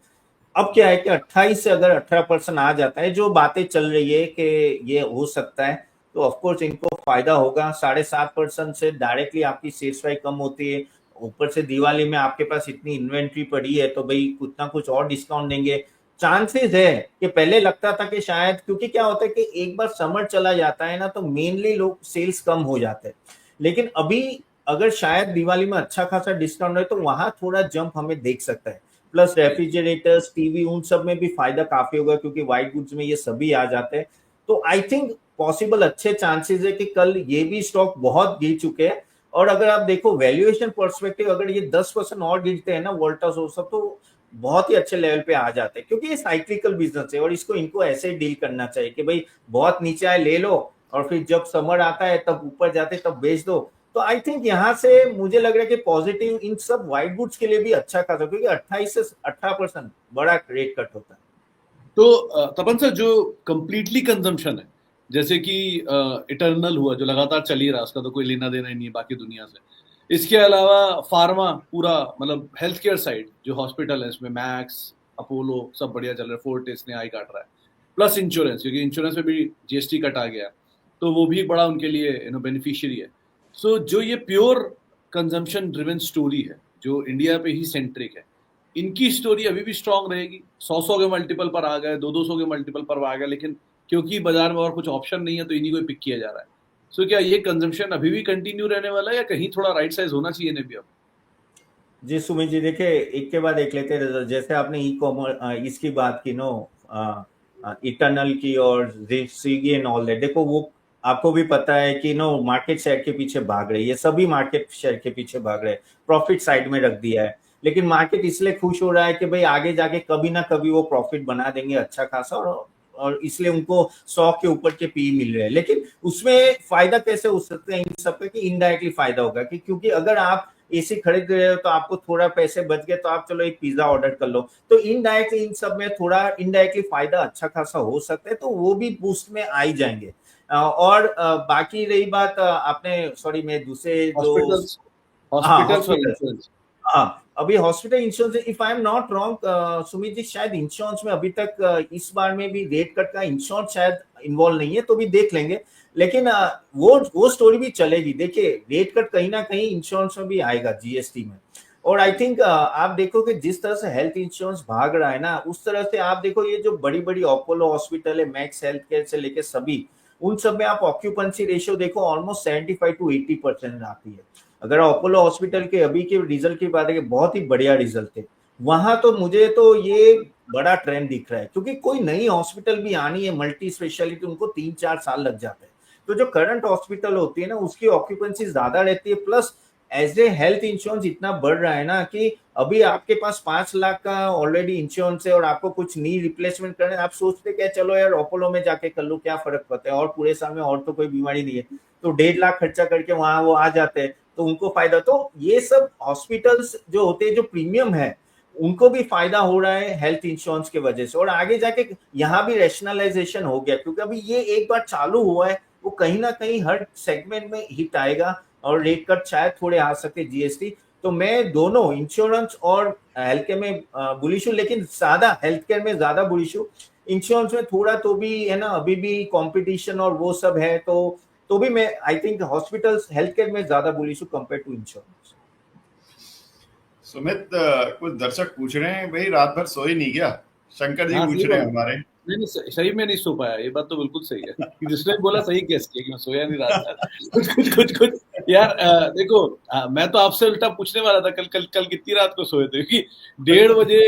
S3: अब क्या है कि 28 से अगर 18% आ जाता है, जो बातें चल रही है कि ये हो सकता है, तो ऑफकोर्स इनको फायदा होगा। 7.5% से डायरेक्टली आपकी सेल्स प्राइस कम होती है, ऊपर से दिवाली में आपके पास इतनी इन्वेंट्री पड़ी है तो भाई कुछ ना कुछ और डिस्काउंट देंगे। चांसेस है कि पहले लगता था कि शायद, क्योंकि क्या होता है कि एक बार समर चला जाता है ना तो मेनली लोग सेल्स कम हो जाते हैं, लेकिन अभी अगर शायद दिवाली में अच्छा खासा डिस्काउंट है तो वहां थोड़ा जंप हमें देख सकता है। प्लस रेफ्रिजरेटर्स, टीवी, उन सब में भी फायदा काफी होगा क्योंकि व्हाइट गुड्स में ये सभी आ जाते हैं। तो आई थिंक पॉसिबल अच्छे चांसेस है कि कल ये भी स्टॉक बहुत गिर चुके हैं। और अगर आप देखो वैल्यूएशन पर्सपेक्टिव, अगर ये 10% और गिरते हैं ना वोल्टास और सब, तो बहुत ही अच्छे लेवल पे आ जाते हैं, क्योंकि ये साइक्लिकल बिजनेस है और इनको ऐसे ही डील करना चाहिए कि भाई बहुत नीचे आए ले लो और फिर जब समर आता है तब ऊपर जाते तब बेच दो। तो आई थिंक यहाँ से मुझे लग रहा है कि पॉजिटिव इन सब व्हाइट गुड्स के लिए भी अच्छा खासा, क्योंकि 28 से 18% बड़ा रेट कट होता है।
S2: तो तपन सर, जो कंप्लीटली कंजम्पशन है, जैसे कि इटर्नल हुआ जो लगातार चल ही रहा, उसका तो कोई लेना देना ही नहीं है बाकी दुनिया से। इसके अलावा फार्मा पूरा, मतलब हेल्थ केयर साइड जो हॉस्पिटल है, इसमें मैक्स, अपोलो सब बढ़िया चल रहा है, फोर्टिस ने आई काट रहा है, प्लस इंश्योरेंस, क्योंकि इंश्योरेंस में भी जीएसटी कट आ गया तो वो भी बड़ा उनके लिए बेनिफिशियरी है। सो जो ये प्योर कंजम्पशन ड्रिवन स्टोरी है जो इंडिया पे ही सेंट्रिक है, इनकी स्टोरी अभी भी स्ट्रांग रहेगी। 100 के मल्टीपल पर आ गए, 200 के मल्टीपल पर आ गए, लेकिन क्योंकि बाजार में और कुछ ऑप्शन नहीं है तो इन्हीं को पिक किया जा रहा है। सो क्या ये कंजम्पशन अभी भी कंटिन्यू रहने वाला है या कहीं थोड़ा राइट साइज होना चाहिए इन्हें भी अब?
S3: जी सुमित जी, देखिए एक के बाद एक लेते हैं रिजल्ट। जैसे आपने ई कॉमर्स इसकी बात की, नो इटर्नल की और स्विगी एंड ऑल दैट, देखो वो आपको भी पता है कि नो मार्केट शेयर के पीछे भाग रही है, सभी मार्केट शेयर के पीछे भाग रहे हैं, प्रॉफिट साइड में रख दिया है। लेकिन मार्केट इसलिए खुश हो रहा है कि भाई आगे जाके कभी ना कभी वो प्रॉफिट बना देंगे अच्छा खासा, और इसलिए उनको 100 के ऊपर के पी मिल रहे हैं। लेकिन उसमें फायदा कैसे हो सकता है इन सबका, कि इनडायरेक्टली फायदा होगा कि क्योंकि अगर आप एसी खरीद रहे हो तो आपको थोड़ा पैसे बच गए तो आप चलो एक पिज्जा ऑर्डर कर लो, तो इनडायरेक्टली इन सब में थोड़ा इनडायरेक्टली फायदा अच्छा खासा हो सकता है, तो वो भी बूस्ट में आ ही जाएंगे। और बाकी रही बात, आपने सॉरी मैं दूसरे जो
S2: हॉस्पिटल्स,
S3: हाँ
S2: हॉस्पिटल्स और
S3: हॉस्पिटल,
S2: इंश्योरेंस।
S3: हाँ अभी hospital insurance, if I am not wrong Sumit ji, शायद इंश्योरेंस में अभी तक इस बार में भी रेट कट का इंश्योरेंस शायद इन्वॉल्व नहीं है, तो भी देख लेंगे। लेकिन वो स्टोरी भी चलेगी। देखिए रेट कट कहीं ना कहीं इंश्योरेंस में भी आएगा जीएसटी में। और आई थिंक आप देखो कि जिस तरह से हेल्थ इंश्योरेंस भाग रहा है ना, उस तरह से आप देखो ये जो बड़ी बड़ी अपोलो हॉस्पिटल है, मैक्स हेल्थ केयर से लेके सभी, उन सब में आप ऑक्यूपेंसी रेशियो देखो ऑलमोस्ट 75 to 80% आती है। अगर अपोलो हॉस्पिटल के अभी के रिजल्ट की बात है, बहुत ही बढ़िया रिजल्ट थे वहां, तो मुझे तो ये बड़ा ट्रेंड दिख रहा है, क्योंकि कोई नई हॉस्पिटल भी आनी है मल्टी स्पेशलिटी, उनको 3-4 साल लग जाते हैं। तो जो करंट हॉस्पिटल होती है ना, उसकी ऑक्यूपेंसी ज्यादा रहती है। Plus as a health insurance इतना बढ़ रहा है ना कि अभी आपके पास 5 लाख का ऑलरेडी इंश्योरेंस है और आपको कुछ नी रिप्लेसमेंट करना है, आप सोचते क्या चलो यार अपोलो में जाके कर लो, क्या फर्क पड़ता है, और पूरे साल में और तो कोई बीमारी नहीं है, तो 1.5 लाख खर्चा करके वहां वो आ जाते हैं, तो उनको फायदा। तो ये सब हॉस्पिटल्स जो होते हैं जो प्रीमियम है, उनको भी फायदा हो रहा है हेल्थ इंश्योरेंस की वजह से। और आगे जाके यहाँ भी रैशनलाइजेशन हो गया, क्योंकि अभी ये एक बार चालू हुआ है, वो कहीं ना कहीं हर सेगमेंट में हिट आएगा और रेट कट शायद थोड़े आ सके जीएसटी। तो मैं दोनों इंश्योरेंस और हेल्थ केयर में बुलिश हूँ, लेकिन ज्यादा हेल्थ केयर में ज्यादा बुलिश हूँ। इंश्योरेंस में थोड़ा तो भी है ना, अभी भी कंपटीशन और वो सब है, तो भी मैं I think hospitals health care में ज्यादा बुलिश हूँ कंपेयर टू इंश्योरेंस।
S1: सुमित, कुछ दर्शक पूछ रहे हैं भाई रात भर सोए नहीं क्या? शंकर जी
S2: हाँ,
S1: पूछ
S2: सही
S1: रहे हैं
S2: बात।
S1: हमारे।
S2: नहीं, सही में नहीं सो पाया, ये बात तो बिल्कुल सही है कि जिसने बोला सही गेस किया कि मैं सोया नहीं रात भर। कुछ यार, देखो, मैं तो आपसे उल्टा पूछने वाला था, कल कितनी रात को सोए थे, क्योंकि 1:30 बजे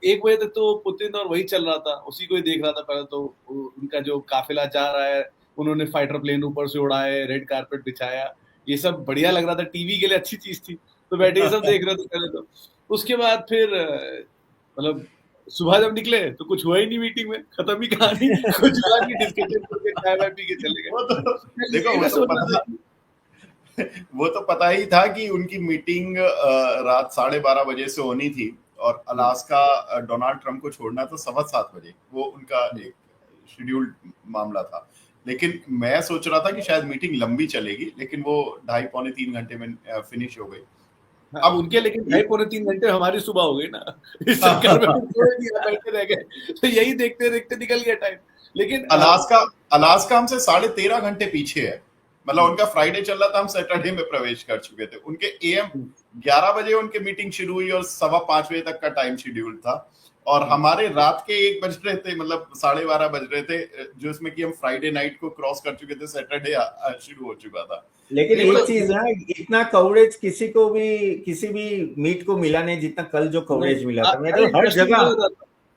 S2: 1 बजे तक तो पुतिन और वही चल रहा था, उसी को ही देख रहा था। पहले तो उनका जो काफिला जा रहा है, उन्होंने फाइटर प्लेन ऊपर से उड़ाए, रेड कारपेट बिछाया, ये सब बढ़िया लग रहा था, टीवी के लिए अच्छी चीज थी, तो बैठे ये सब देख रहे थे पहले तो। उसके बाद फिर मतलब सुबह जब निकले तो कुछ हुआ ही नहीं मीटिंग में, खत्म ही कहानी, कुछ हुआ नहीं, डिस्कशन करके चाय वाय पी के चले गए।
S1: वो तो देखो
S2: यही
S1: वो
S2: मैं
S1: तो
S2: सोच रहा
S1: पता
S2: था।
S1: वो तो पता ही था कि उनकी मीटिंग रात 12:30 बजे से होनी थी और अलास्का डोनाल्ड ट्रंप को छोड़ना तो 7:15 बजे, वो उनका एक शेड्यूल्ड मामला था। लेकिन मैं सोच रहा था कि शायद मीटिंग लंबी चलेगी, लेकिन वो 2.5 पौने 3 घंटे में फिनिश हो गई।
S2: हाँ,
S1: अब
S2: उनके लेकिन 2.5 पौने 3 घंटे हमारी सुबह हो गई ना, इस चक्कर में फिर छोड़ दिया, बैठे रह गए, तो यही देखते देखते निकल गया टाइम। लेकिन
S1: अलास्का अलास्का हमसे 13.5 घंटे पीछे है। मतलब उनका फ्राइडे चल रहा था, हम सैटरडे में प्रवेश कर चुके थे। उनके एएम 11 बजे उनकी मीटिंग शुरू हुई और 5:15 बजे तक का टाइम शेड्यूल था, और हमारे रात के 1 बज रहे थे, मतलब 12:30 बज रहे थे, जो इसमें कि हम फ्राइडे नाइट को क्रॉस कर चुके थे, सैटरडे शुरू हो चुका था।
S3: लेकिन
S1: ये
S3: एक चीज है, इतना कवरेज किसी भी मीट को मिला नहीं जितना कल जो कवरेज मिला था। मैं तो हर जगह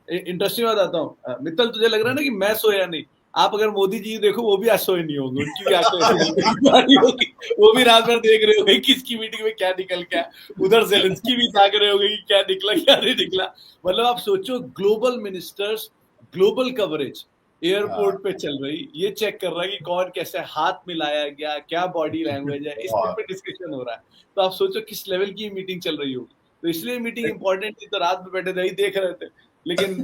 S2: इंटरेस्टिंग बात आता हूँ मित्तल, तुझे लग रहा है ना कि मैं सोया नहीं, आप अगर मोदी जी देखो वो भी आज सोए नहीं होंगे, उनकी भी आज होगी, वो भी रात भर देख रहे होंगे किसकी मीटिंग में क्या निकल गया, उधर ज़ेलेंस्की भी जाग रहे होंगे कि क्या निकला क्या नहीं निकला। मतलब आप सोचो, global ministers, global coverage airport पे चल रही, ये चेक कर रहा है कि कौन कैसे हाथ मिलाया गया, क्या बॉडी लैंग्वेज है, इस पे डिस्कशन हो रहा है। तो आप सोचो किस लेवल की मीटिंग चल रही होगी। तो इसलिए मीटिंग इंपॉर्टेंट थी, तो रात में बैठे थे, यही देख रहे थे। लेकिन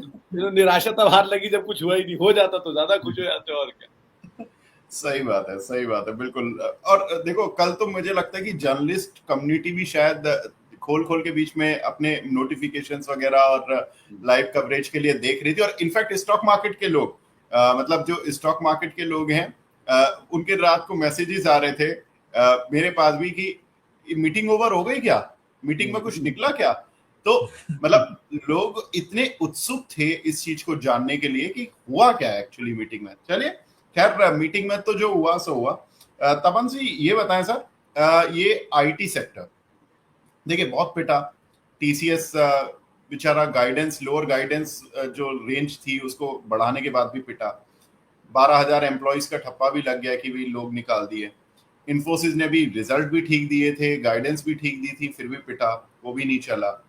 S2: निराशा तब हार लगी जब कुछ हुआ ही नहीं, हो जाता तो ज्यादा खुश हो जाते, और क्या।
S1: सही बात है, बिल्कुल। और देखो, कल तो मुझे लगता है कि जर्नलिस्ट कम्युनिटी भी शायद खोल खोल के बीच में अपने नोटिफिकेशंस वगैरह और लाइव कवरेज के लिए देख रही थी। और इनफैक्ट स्टॉक मार्केट के लोग, मतलब जो स्टॉक मार्केट के लोग हैं, उनके रात को मैसेजेस आ रहे थे मेरे पास भी कि मीटिंग ओवर हो गई क्या, मीटिंग में कुछ निकला क्या। तो मतलब लोग इतने उत्सुक थे इस चीज को जानने के लिए कि हुआ क्या एक्चुअली मीटिंग में। चलिए, खैर मीटिंग में तो जो हुआ सो हुआ। तपन जी ये बताएं सर, ये आईटी सेक्टर देखिए बहुत पिटा। टीसीएस बेचारा गाइडेंस, लोअर गाइडेंस जो रेंज थी उसको बढ़ाने के बाद भी पिटा। 12,000 एम्प्लॉइज का ठप्पा भी लग गया कि भाई लोग निकाल दिए। इन्फोसिस ने भी रिजल्ट भी ठीक दिए थे, गाइडेंस भी ठीक दी थी, फिर भी पिटा, वो भी नहीं चला।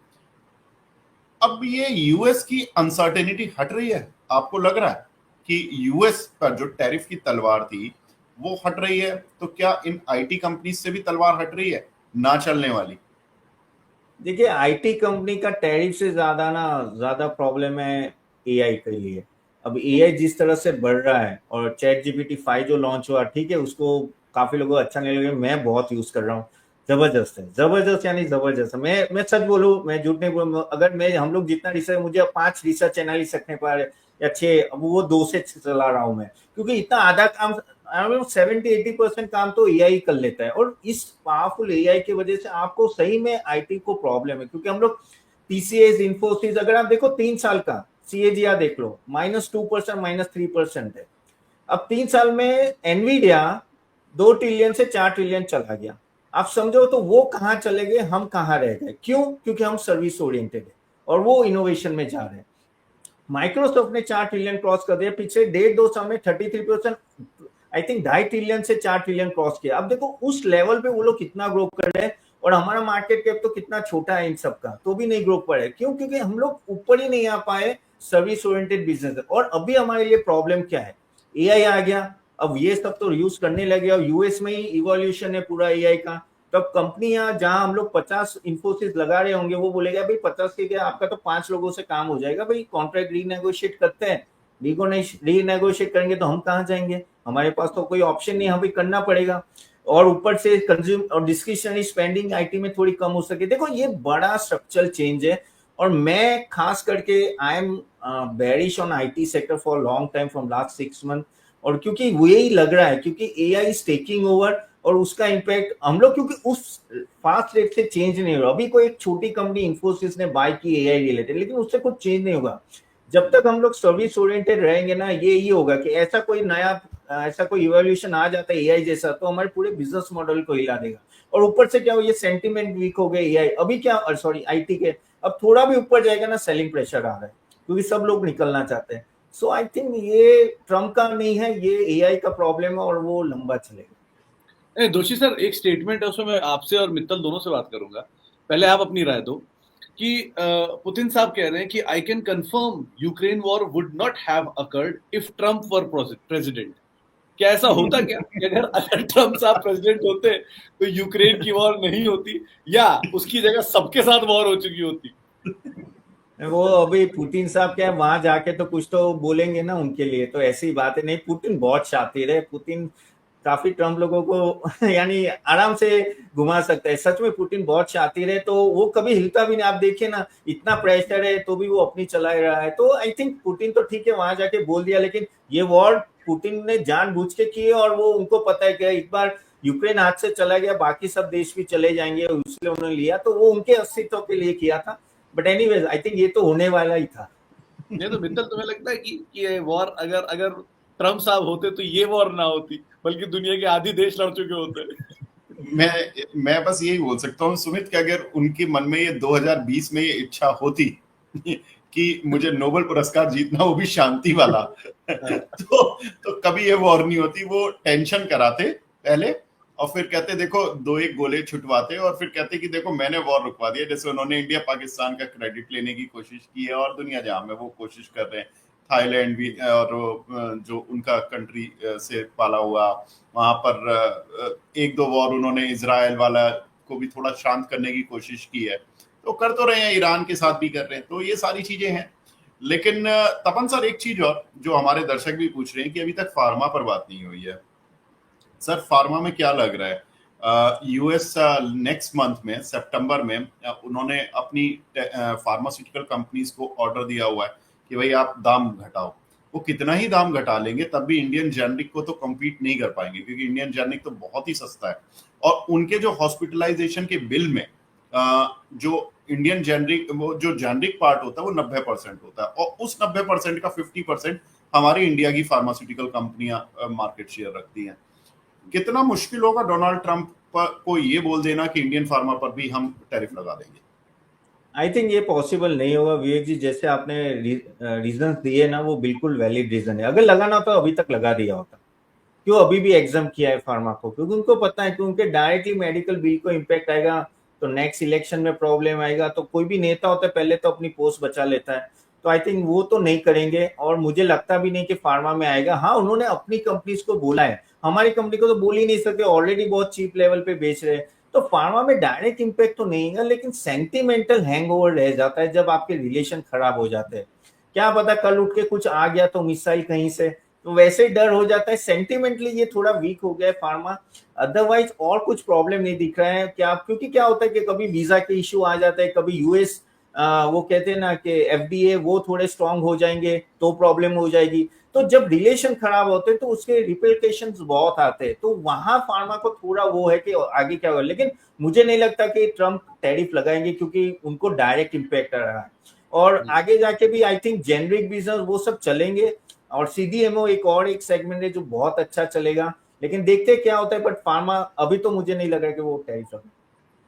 S1: अब ये यूएस की अनसर्टेनिटी हट रही है, आपको लग रहा है कि यूएस पर जो टैरिफ की तलवार थी वो हट रही है, तो क्या इन आईटी कंपनी से भी तलवार हट रही है ना चलने वाली?
S3: देखिए, आईटी कंपनी का टैरिफ से ज्यादा प्रॉब्लम है एआई के लिए। अब एआई जिस तरह से बढ़ रहा है, और चैट जीपीटी 5 जो लॉन्च हुआ, ठीक है, उसको काफी लोगों को अच्छा नहीं लगे, मैं बहुत यूज कर रहा हूँ। जबरदस्त है, जबरदस्त यानी जबरदस्त है। मैं सच बोलूं, मैं झूठ नहीं बोलूं, अगर मैं हम लोग जितना रिसर्च, मुझे 5 रिसर्च एनालिस्ट रखने पर या 6, अब वो 2 से चला रहा हूं मैं, क्योंकि इतना आधा काम 70-80% काम तो एआई कर लेता है। और इस पावरफुल एआई की वजह से आपको सही में आईटी को प्रॉब्लम है, क्योंकि हम लोग टीसीएस, इन्फोसिस, अगर आप देखो 3 साल का सीएजीआर देख लो, -2%, -3% है। अब 3 साल में एनवीडिया 2 ट्रिलियन से 4 ट्रिलियन चला गया। आप समझो तो वो कहाँ चले गए, हम कहाँ रह गए। क्यों? क्योंकि हम सर्विस ओरिएंटेड है और वो इनोवेशन में जा रहे हैं। माइक्रोसॉफ्ट ने 4 ट्रिलियन क्रॉस कर दिया, पिछले 1.5-2 साल में 33%, आई थिंक 2.5 ट्रिलियन से 4 ट्रिलियन क्रॉस किया। अब देखो उस लेवल पे वो लोग कितना ग्रो कर रहे हैं, और हमारा मार्केट कैप तो कितना छोटा है इन सब का, तो भी नहीं ग्रो कर रहे। क्यों? क्योंकि हम लोग ऊपर ही नहीं आ पाए सर्विस ओरिएंटेड बिजनेस। और अभी हमारे लिए प्रॉब्लम क्या है, एआई आ गया, अब ये सब तो यूज करने लगे, और यूएस में ही इवोल्यूशन है पूरा एआई का। तब कंपनियां जहां हम लोग 50 इन्फोसिस लगा रहे होंगे, वो बोलेगा भाई 50 के क्या, आपका तो 5 लोगों से काम हो जाएगा, भाई कॉन्ट्रैक्ट रीनेगोशिएट करते हैं। रीनेगोशिएट करेंगे तो हम कहाँ जाएंगे, हमारे पास तो कोई ऑप्शन नहीं, हमें करना पड़ेगा। और ऊपर से कंज्यूम और डिस्क्रिशनरी स्पेंडिंग आईटी में थोड़ी कम हो सके। देखो ये बड़ा स्ट्रक्चरल चेंज है, और मैं खास करके I am bearish on IT sector for long time, from last 6 month. और क्योंकि यही लग रहा है, क्योंकि एआई इज टेकिंग ओवर, और उसका इम्पैक्ट हम लोग, क्योंकि उस फास्ट रेट से चेंज नहीं हो रहा। अभी कोई एक छोटी कंपनी इन्फोसिस ने बाय की एआई रिलेटेड, लेकिन उससे कुछ चेंज नहीं होगा। जब तक हम लोग सर्विस ओरिएंटेड रहेंगे ना, ये होगा कि ऐसा कोई इवोल्यूशन आ जाता है एआई जैसा, तो हमारे पूरे बिजनेस मॉडल को हिला देगा। और ऊपर से क्या हो, ये सेंटिमेंट वीक हो गए एआई अभी, क्या सॉरी आईटी के, अब थोड़ा भी ऊपर जाएगा ना, सेलिंग प्रेशर आ रहा है, क्योंकि सब लोग निकलना चाहते हैं। सो आई थिंक ये ट्रम्प का नहीं है, ये एआई का प्रॉब्लम है, और वो लंबा चलेगा।
S2: दोषी सर, एक स्टेटमेंट है उसमें मैं आपसे और मित्तल दोनों से बात करूंगा, पहले आप अपनी राय दो। कि पुतिन साहब कह रहे हैं कि I can confirm Ukraine war would not have occurred if Trump were president. क्या ऐसा होता क्या कि अगर अगर ट्रम्प साहब प्रेसिडेंट होते तो यूक्रेन की वॉर नहीं होती, या उसकी जगह सबके साथ वॉर हो चुकी होती?
S3: वो अभी पुतिन साहब क्या है, वहां जाके तो कुछ तो बोलेंगे ना उनके लिए, तो ऐसी बात है नहीं। पुतिन बहुत शातिर है, पुतिन काफी ट्रम्प लोगों को यानी आराम से घुमा सकता है। सच में पुतिन बहुत शातिर है, तो वो कभी हिलता भी नहीं। आप देखिए ना, इतना प्रेशर है तो भी वो अपनी चला रहा है। तो आई थिंक पुतिन तो ठीक है, वहां जाके बोल दिया, लेकिन ये वॉर पुतिन ने जानबूझ के की है, और वो उनको पता है कि एक बार यूक्रेन हाथ से चला गया, बाकी सब देश भी चले जाएंगे, इसलिए उन्होंने लिया। तो वो उनके अस्तित्व के लिए किया था। बट एनीवेज आई थिंक ये तो होने वाला ही था।
S2: नहीं तो मित्तल, तुम्हें लगता है कि ये वॉर अगर अगर ट्रम्प साहब होते तो ये वॉर ना होती, बल्कि दुनिया के आधी देश लड़ चुके होते?
S1: मैं बस यही बोल सकता हूँ सुमित कि अगर उनके मन में ये 2020 में ये इच्छा होती कि मुझे नोबेल पुरस्कार जीतना, वो भी शांति वाला, तो कभी ये वॉर नहीं होती। वो टेंशन कराते पहले, और फिर कहते देखो 2-1 गोले छुटवाते, और फिर कहते कि देखो मैंने वॉर रुकवा दिया। जैसे उन्होंने इंडिया पाकिस्तान का क्रेडिट लेने की कोशिश की है, और दुनिया जहां में वो कोशिश कर रहे हैं। थाईलैंड भी, और जो उनका कंट्री से पाला हुआ, वहां पर 1-2 वॉर उन्होंने इजराइल वाला को भी थोड़ा शांत करने की कोशिश की है। तो कर तो रहे हैं, ईरान के साथ भी कर रहे हैं। तो ये सारी चीजें हैं। लेकिन तपन सर, एक चीज और जो हमारे दर्शक भी पूछ रहे हैं कि अभी तक फार्मा पर बात नहीं हुई है। सर, फार्मा में क्या लग रहा है? यूएस नेक्स्ट मंथ में, सितंबर में, उन्होंने अपनी फार्मास्यूटिकल कंपनीज को ऑर्डर दिया हुआ है कि भाई आप दाम घटाओ। वो कितना ही दाम घटा लेंगे तब भी इंडियन जेनरिक को तो कम्पीट नहीं कर पाएंगे, क्योंकि इंडियन जेनरिक तो बहुत ही सस्ता है। और उनके जो हॉस्पिटलाइजेशन के बिल में जो इंडियन जेनरिक, वो जो जेनरिक पार्ट होता है वो 90% होता है, और उस 90% का 50% हमारी इंडिया की फार्मास्यूटिकल कंपनियां मार्केट शेयर रखती हैं। कितना मुश्किल होगा डोनाल्ड ट्रंप को ये बोल देना कि इंडियन फार्मा पर भी हम टैरिफ लगा देंगे?
S3: आई थिंक ये पॉसिबल नहीं होगा विवेक जी। जैसे आपने रीजन दिए ना, वो बिल्कुल वैलिड रीजन है। अगर लगाना होता अभी तक लगा दिया होता। क्यों अभी भी एग्जाम किया है फार्मा को? क्योंकि उनको पता है कि उनके डायरेक्टली मेडिकल बिल को इम्पैक्ट आएगा, तो नेक्स्ट इलेक्शन में प्रॉब्लम आएगा। तो कोई भी नेता होता है पहले तो अपनी पोस्ट बचा लेता है। तो आई थिंक वो तो नहीं करेंगे, और मुझे लगता भी नहीं कि फार्मा में आएगा। हाँ, उन्होंने अपनी कंपनीज को बोला है, हमारी कंपनी को तो बोल ही नहीं सकते, ऑलरेडी बहुत चीप लेवल पे बेच रहे हैं। तो फार्मा में डायरेक्ट इम्पैक्ट तो नहीं है, लेकिन सेंटिमेंटल हैंगओवर रह जाता है जब आपके रिलेशन खराब हो जाते हैं। क्या पता कल उठ के कुछ आ गया तो मिसाइल कहीं से, तो वैसे ही डर हो जाता है। सेंटिमेंटली ये थोड़ा वीक हो गया है फार्मा। अदरवाइज और कुछ प्रॉब्लम नहीं दिख रहा है। क्या, क्योंकि क्या होता है कि कभी वीजा के इश्यू आ जाता है, कभी यूएस वो कहते हैं ना कि एफडीए वो थोड़े स्ट्रांग हो जाएंगे तो प्रॉब्लम हो जाएगी। तो जब रिलेशन खराब होते हैं तो उसके रिप्लिकेशंस बहुत आते हैं। तो वहां फार्मा को थोड़ा वो है कि आगे क्या होगा। लेकिन मुझे नहीं लगता कि ट्रम्प टैरिफ लगाएंगे, क्योंकि उनको डायरेक्ट इम्पैक्ट आ रहा है। और आगे जाके भी आई थिंक जेनरिक बिजनेस वो सब चलेंगे, और सीडीएमओ एक सेगमेंट है जो बहुत अच्छा चलेगा। लेकिन देखते क्या होता है। बट फार्मा अभी तो मुझे नहीं लग रहा कि वो टैरिफ लगाएंगे।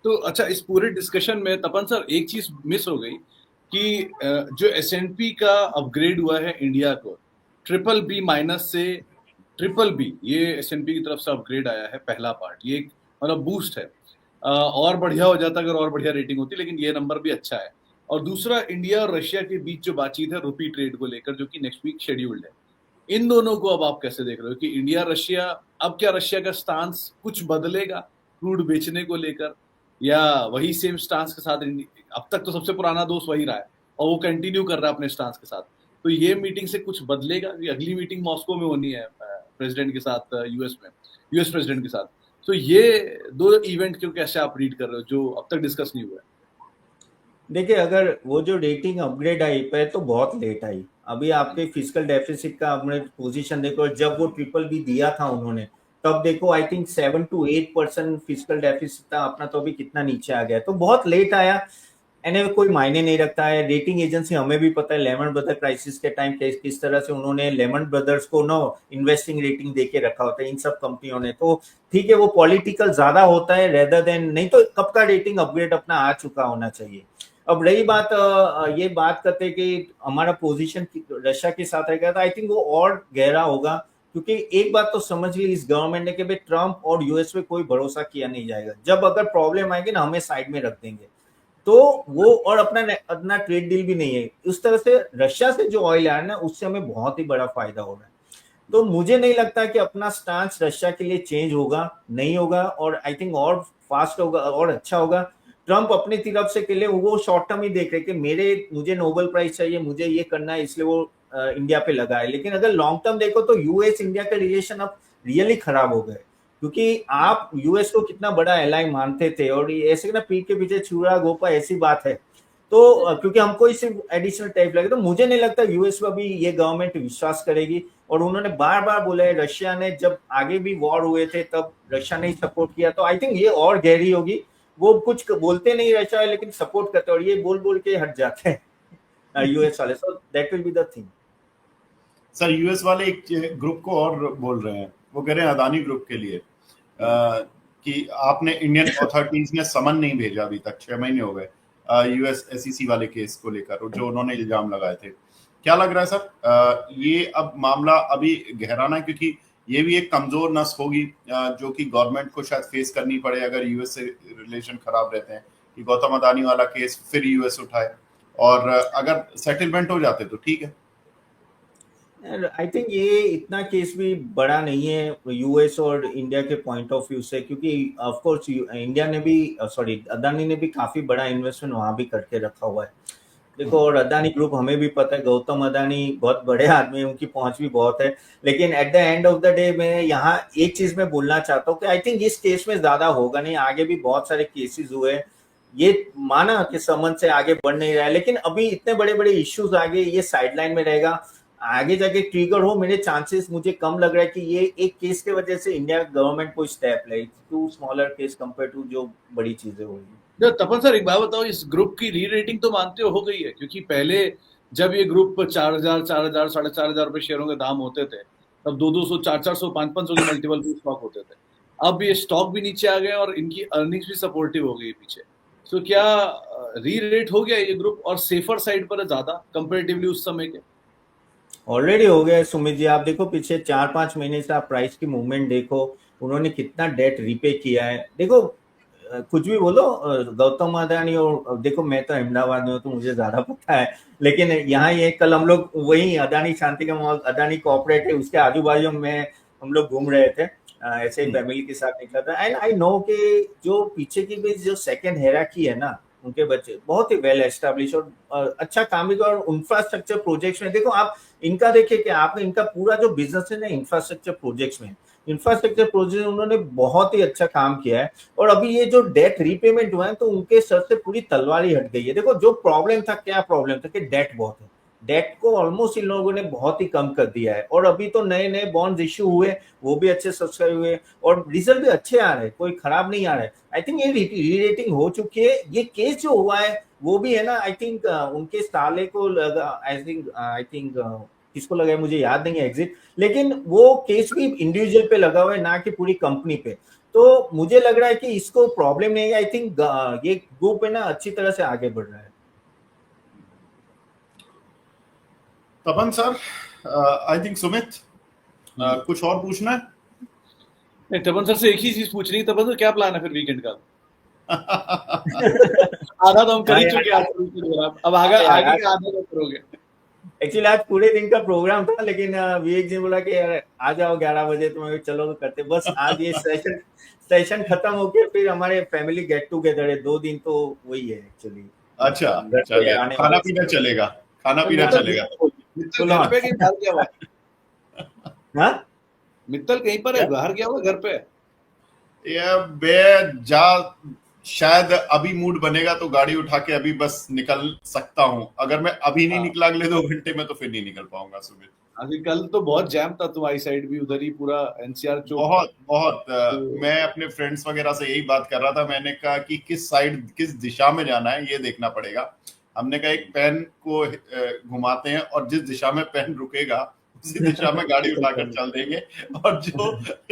S2: तो अच्छा, इस पूरे डिस्कशन में तपन सर एक चीज मिस हो गई कि जो एसएनपी का अपग्रेड हुआ है इंडिया को BBB- से BBB, ये एसएनपी की तरफ से अपग्रेड आया है। पहला पार्ट ये एक मतलब बूस्ट है। और बढ़िया हो जाता अगर और बढ़िया रेटिंग होती, लेकिन ये नंबर भी अच्छा है। और दूसरा, इंडिया और रशिया के बीच जो बातचीत है रुपी ट्रेड को लेकर, जो कि नेक्स्ट वीक शेड्यूल्ड है, इन दोनों को अब आप कैसे देख रहे हो कि इंडिया रशिया, अब क्या रशिया का स्टांस कुछ बदलेगा क्रूड बेचने को लेकर, या वही सेम स्टांस के साथ? अब तक तो सबसे पुराना दोस्त वही रहा है और वो कंटिन्यू कर रहा है अपने स्टांस के साथ। तो ये मीटिंग से कुछ बदलेगा? अगली मीटिंग मॉस्को में होनी है प्रेसिडेंट के साथ, यूएस प्रेसिडेंट के साथ। तो ये दो इवेंट क्यों, कैसे आप रीड कर रहे हो जो अब तक डिस्कस नहीं हुआ है?
S3: देखिए, अगर वो जो रेटिंग अपग्रेड आई पे तो बहुत लेट आई। अभी आपके फिजिकल डेफिसिट का अपने पोजीशन देखो, जब वो BBB दिया था उन्होंने, तब देखो I think 7 to 8% physical deficit था अपना, तो अभी कितना नीचे आ गया। तो बहुत लेट आया। एने कोई मायने नहीं रखता है। रेटिंग एजेंसी, हमें भी पता है लेमन ब्रदर क्राइसिस के टाइम किस तरह से उन्होंने लेमन ब्रदर्स को नो इन्वेस्टिंग रेटिंग देके रखा होता है इन सब कंपनियों ने। तो ठीक है, वो पॉलिटिकल ज्यादा होता है रेदर देन, नहीं तो कब का रेटिंग अपग्रेड अपना आ चुका होना चाहिए। अब रही बात, ये बात करते कि हमारा पोजीशन रशिया के साथ रहेगा, तो आई थिंक वो और गहरा होगा। क्योंकि एक बात तो समझ ली इस गवर्नमेंट ने कि भाई ट्रम्प और यूएस पे कोई भरोसा किया नहीं जाएगा। जब अगर प्रॉब्लम आएगी ना, हमें साइड में रख देंगे। तो वो और अपना ट्रेड डील भी नहीं है। उस तरह से रशिया से जो ऑयल आ रहा है ना, उससे हमें बहुत ही बड़ा फायदा हो रहा है। तो मुझे नहीं लगता कि अपना स्टांस रशिया के लिए चेंज होगा, नहीं होगा, और आई थिंक और फास्ट होगा और अच्छा होगा। ट्रम्प अपनी तरफ से के लिए वो शॉर्ट टर्म ही देख रहे कि मुझे नोबेल प्राइज चाहिए, मुझे ये करना है, इसलिए वो इंडिया पे लगा है। लेकिन अगर लॉन्ग टर्म देखो तो यूएस इंडिया का रिलेशन अब रियली खराब हो गए, क्योंकि आप यूएस को कितना बड़ा एलाई मानते थे, और ये ऐसे ना पीठ के पीछे छुरा गोपा ऐसी बात है। तो क्योंकि हमको ही सिर्फ एडिशनल टैरिफ लगे, तो मुझे नहीं लगता यूएस में अभी ये गवर्नमेंट विश्वास करेगी। और उन्होंने बार बार बोला है, रशिया ने जब आगे भी वॉर हुए थे तब रशिया ने ही सपोर्ट किया, तो आई थिंक ये और गहरी होगी। वो कुछ बोलते नहीं रशिया है, लेकिन सपोर्ट करते हैं, और ये बोल बोल के हट जाते हैं यूएस वाले। So that will be the thing.
S1: Sir US वाले एक ग्रुप को और बोल रहे हैं, वो कह रहे हैं अदानी ग्रुप के लिए कि आपने इंडियन अथॉरिटीज ने समन नहीं भेजा अभी तक, 6 महीने हो गए यूएस एसईसी वाले केस को लेकर जो उन्होंने इल्जाम लगाए थे। क्या लग रहा है सर, ये अब मामला अभी गहराना है, क्योंकि ये भी एक कमजोर नस होगी जो कि गवर्नमेंट को शायद फेस करनी पड़े अगर यूएस से रिलेशन खराब रहते हैं, कि गौतम अदानी वाला केस फिर यूएस उठाए, और अगर सेटलमेंट हो जाते तो ठीक है।
S3: आई थिंक ये इतना केस भी बड़ा नहीं है यूएस और इंडिया के पॉइंट ऑफ व्यू से, क्योंकि ऑफ कोर्स इंडिया ने भी अदानी ने भी काफी बड़ा इन्वेस्टमेंट वहां भी करके रखा हुआ है। देखो, और अदानी ग्रुप हमें भी पता है, गौतम अदानी बहुत बड़े आदमी है, उनकी पहुंच भी बहुत है। लेकिन at the end of the day मैं यहाँ एक चीज में बोलना चाहता हूँ कि आई थिंक इस केस में ज्यादा होगा नहीं, आगे भी बहुत सारे केसेस हुए। ये माना कि समन से आगे बढ़ नहीं रहा है, लेकिन अभी इतने बड़े बड़े इश्यूज आगे, ये साइडलाइन में रहेगा। आगे जाके ट्रिगर हो, मेरे चांसेस मुझे कम लग रहा है कि ये एक केस के वजह से इंडिया गवर्नमेंट को स्टेप ले, to smaller case compare to जो बड़ी चीजें हो रही।
S2: तपन सर एक बात बताओ, इस ग्रुप की री रेटिंग तो मानते हो गई है? क्योंकि पहले जब ये ग्रुप 4,000, 4,000, 4,500 रुपए शेयरों के दाम होते थे, तब 200, 400, 500 के मल्टीपल पे स्टॉक होते थे। अब ये स्टॉक भी नीचे आ गए और इनकी अर्निंग्स भी सपोर्टिव हो गई पीछे। तो क्या री रेट हो गया ये ग्रुप और सेफर साइड पर है ज्यादा कंपेरेटिवली उस समय के?
S3: ऑलरेडी हो गया है सुमित जी। आप देखो पिछले 4-5 महीने से आप प्राइस की मूवमेंट देखो, उन्होंने कितना डेट रीपे किया है। देखो कुछ भी बोलो गौतम अदानी, और देखो मैं तो अहमदाबाद में हूँ तो मुझे ज्यादा पता है, लेकिन यहाँ ये कल हम लोग वही अदानी शांति का मॉल, अदानी कॉर्पोरेट है, उसके आजू बाजू में हम लोग घूम रहे थे, ऐसे ही फैमिली के साथ निकला था। एंड आई नो कि जो पीछे की भी जो सेकंड हेराकी है ना, उनके बच्चे बहुत ही वेल एस्टेब्लिश और अच्छा काम भी, और इंफ्रास्ट्रक्चर प्रोजेक्ट्स में देखो आप इनका देखिए कि आपने इनका पूरा जो बिजनेस है ना इंफ्रास्ट्रक्चर प्रोजेक्ट्स में, इंफ्रास्ट्रक्चर प्रोजेक्ट उन्होंने बहुत ही अच्छा काम किया है। और अभी ये जो डेट रीपेमेंट हुआ है तो उनके सर से पूरी तलवार ही हट गई है। देखो जो प्रॉब्लम था, क्या प्रॉब्लम था कि डेट बहुत है, डेट को ऑलमोस्ट इन लोगों ने बहुत ही कम कर दिया है। और अभी तो नए नए बॉन्ड्स इश्यू हुए, वो भी अच्छे सब्सक्राइब हुए और रिजल्ट भी अच्छे आ रहे हैं, कोई खराब नहीं आ रहा है। आई थिंक ये री रेटिंग हो चुकी है। ये केस जो हुआ है वो भी है ना, आई थिंक उनके साले को लगा, आई थिंक किसको लगा है मुझे याद नहीं है एग्जिट, लेकिन वो केस भी इंडिविजुअल पे लगा हुआ है, ना कि पूरी कंपनी पे। तो मुझे लग रहा है कि इसको प्रॉब्लम नहीं है। आई थिंक ये ग्रुप है ना अच्छी तरह से आगे बढ़ रहा है।
S1: तपन सर, आई थिंक सुमित कुछ और पूछना है?
S2: नहीं, तपन सर से एक ही चीज पूछनी है। तपन सर क्या प्लान है फिर वीकेंड का? आधा तो हम कर ही चुके हैं, अब आगे का आधा तो करोगे।
S3: एक्चुअली आज पूरे दिन का प्रोग्राम था, लेकिन विवेक जी ने बोला कि यार आ जाओ 11 बजे, तो मैं चलो तो करते। बस आज ये सेशन खत्म होके फिर हमारे फैमिली गेट टुगेदर है, 2 दिन तो वही है एक्चुअली।
S1: अच्छा, खाना पीना चलेगा, खाना पीना चलेगा।
S2: मित्तल घर पे कहीं बाहर गया हुआ है?
S3: हाँ,
S2: मित्तल कहीं पर है, बाहर गया हुआ घर पे?
S1: शायद अभी मूड बनेगा तो गाड़ी उठा के अभी बस निकल सकता हूँ। अगर मैं अभी नहीं निकला अगले 2 घंटे में तो फिर नहीं निकल पाऊंगा सुबह।
S2: अभी कल तो बहुत जैम था तुम्हारी साइड भी, उधर ही पूरा एनसीआर चौक।
S1: बहुत मैं अपने फ्रेंड्स वगैरह से यही बात कर रहा था। मैंने कहा कि किस साइड, किस दिशा में जाना है ये देखना पड़ेगा। हमने कहा एक पेन को घुमाते हैं और जिस दिशा में पेन रुकेगा उसी दिशा में गाड़ी उठाकर चल देंगे, और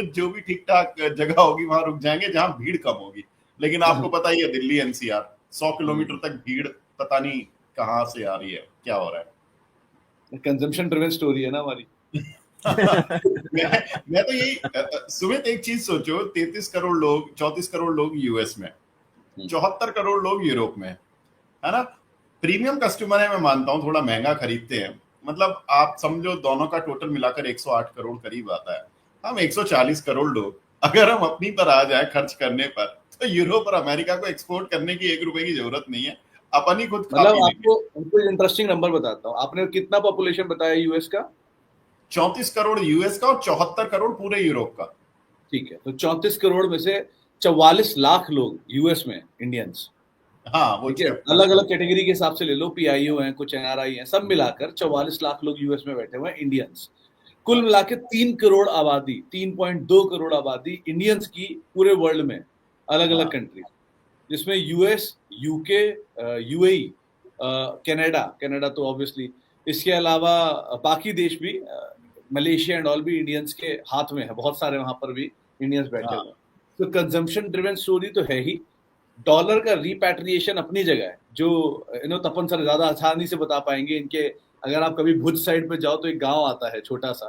S1: जो भी ठीक ठाक जगह होगी वहां रुक जाएंगे जहां भीड़ कम होगी। लेकिन आपको पता ही है दिल्ली एनसीआर 100 किलोमीटर तक भीड़ पता नहीं कहां से आ रही है, क्या हो रहा है।
S2: कंजम्पशन ड्रिवन स्टोरी है ना हमारी।
S1: मैं तो यही सुमित, एक चीज सोचो, 33 करोड़ लोग, 34 करोड़ लोग यूएस में, 74 करोड़ लोग यूरोप में, है ना। प्रीमियम कस्टमर है, मैं मानता हूँ थोड़ा महंगा खरीदते हैं, मतलब आप समझो दोनों का टोटल मिलाकर 108 करोड़ करीब आता है। हम 140 करोड़ लोग अगर हम अपनी पर आ जाए खर्च करने पर, तो यूरोप और अमेरिका को एक्सपोर्ट करने की 1 रुपए की जरूरत नहीं है, अपन ही खुद खा
S2: मतलब
S1: पी लेंगे।
S2: आपको इंटरेस्टिंग नंबर बताता हूँ, आपने कितना पॉपुलेशन बताया यूएस का?
S1: 34 करोड़ यूएस का और 74 करोड़ पूरे यूरोप का।
S2: ठीक है, तो 34 करोड़ में से 44 लाख लोग यूएस में इंडियंस।
S1: हाँ वो
S2: ठीक है,
S1: 6
S2: अलग अलग कैटेगरी के हिसाब से ले लो, पीआईओ हैं, कुछ एनआरआई हैं, सब मिलाकर 44 लाख लोग यूएस में बैठे हुए हैं इंडियंस। कुल मिला के 3 करोड़ आबादी, 3.2 करोड़ आबादी इंडियंस की पूरे वर्ल्ड में, अलग अलग कंट्री, जिसमें यूएस, यूके, यूएई, कनाडा तो ऑब्वियसली, इसके अलावा बाकी देश भी, मलेशिया एंड ऑल भी इंडियंस के हाथ में है, बहुत सारे वहां पर भी इंडियंस बैठे हुए हैं। तो कंजम्पशन ड्रिवन स्टोरी तो है ही। डॉलर का रिपैट्रिएशन अपनी जगह है, जो तपन सर ज्यादा आसानी से बता पाएंगे इनके। अगर आप कभी भुज साइड पे जाओ तो एक गांव आता है छोटा सा,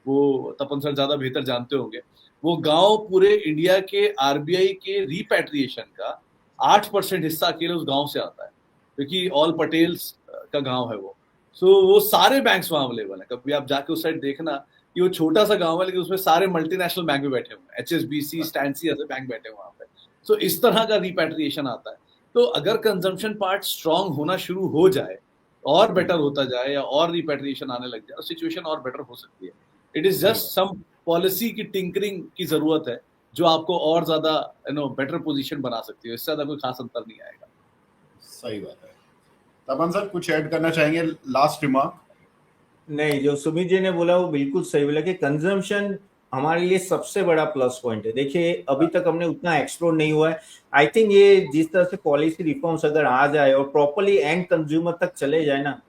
S2: वो तपन सर ज्यादा बेहतर जानते होंगे। वो गांव पूरे इंडिया के आरबीआई के रिपैट्रिएशन का 8% हिस्सा अकेले उस गांव से आता है, क्योंकि ऑल पटेल्स का गांव है वो। सो वो सारे बैंक्स वहां अवेलेबल है, कभी आप जाके उस साइड देखना कि वो छोटा सा गांव है लेकिन उसमें सारे मल्टीनेशनल बैंक भी बैठे हुए हैं, एचएसबीसी, स्टैंसी ऐसे बैंक बैठे हुए वहां पे। तो इस तरह का रिपैट्रिएशन आता है। तो अगर कंजम्पशन पार्ट स्ट्रांग होना शुरू हो जाए और बेटर होता जाए या और रिपैट्रिएशन आने लग जाए, सिचुएशन और बेटर हो सकती है। It is just some policy की टिंकरिंग की जरूरत है, जो आपको और ज्यादा बेटर पोजीशन बना सकती है। इससे ज्यादा कोई खास अंतर नहीं आएगा।
S1: सही बात है। तपन सर कुछ ऐड करना चाहेंगे, लास्ट रिमार्क?
S3: नहीं, जो सुमित जी ने बोला वो बिल्कुल सही बोला कि कंजम्पशन हमारे लिए सबसे बड़ा प्लस पॉइंट है। देखिए अभी तक हमने उतना एक्सप्लोर नहीं हुआ है। आई थिंक ये जिस तरह से पॉलिसी रिफॉर्म्स अगर आ जाए और प्रॉपर्ली एंड कंज्यूमर तक चले जाए ना,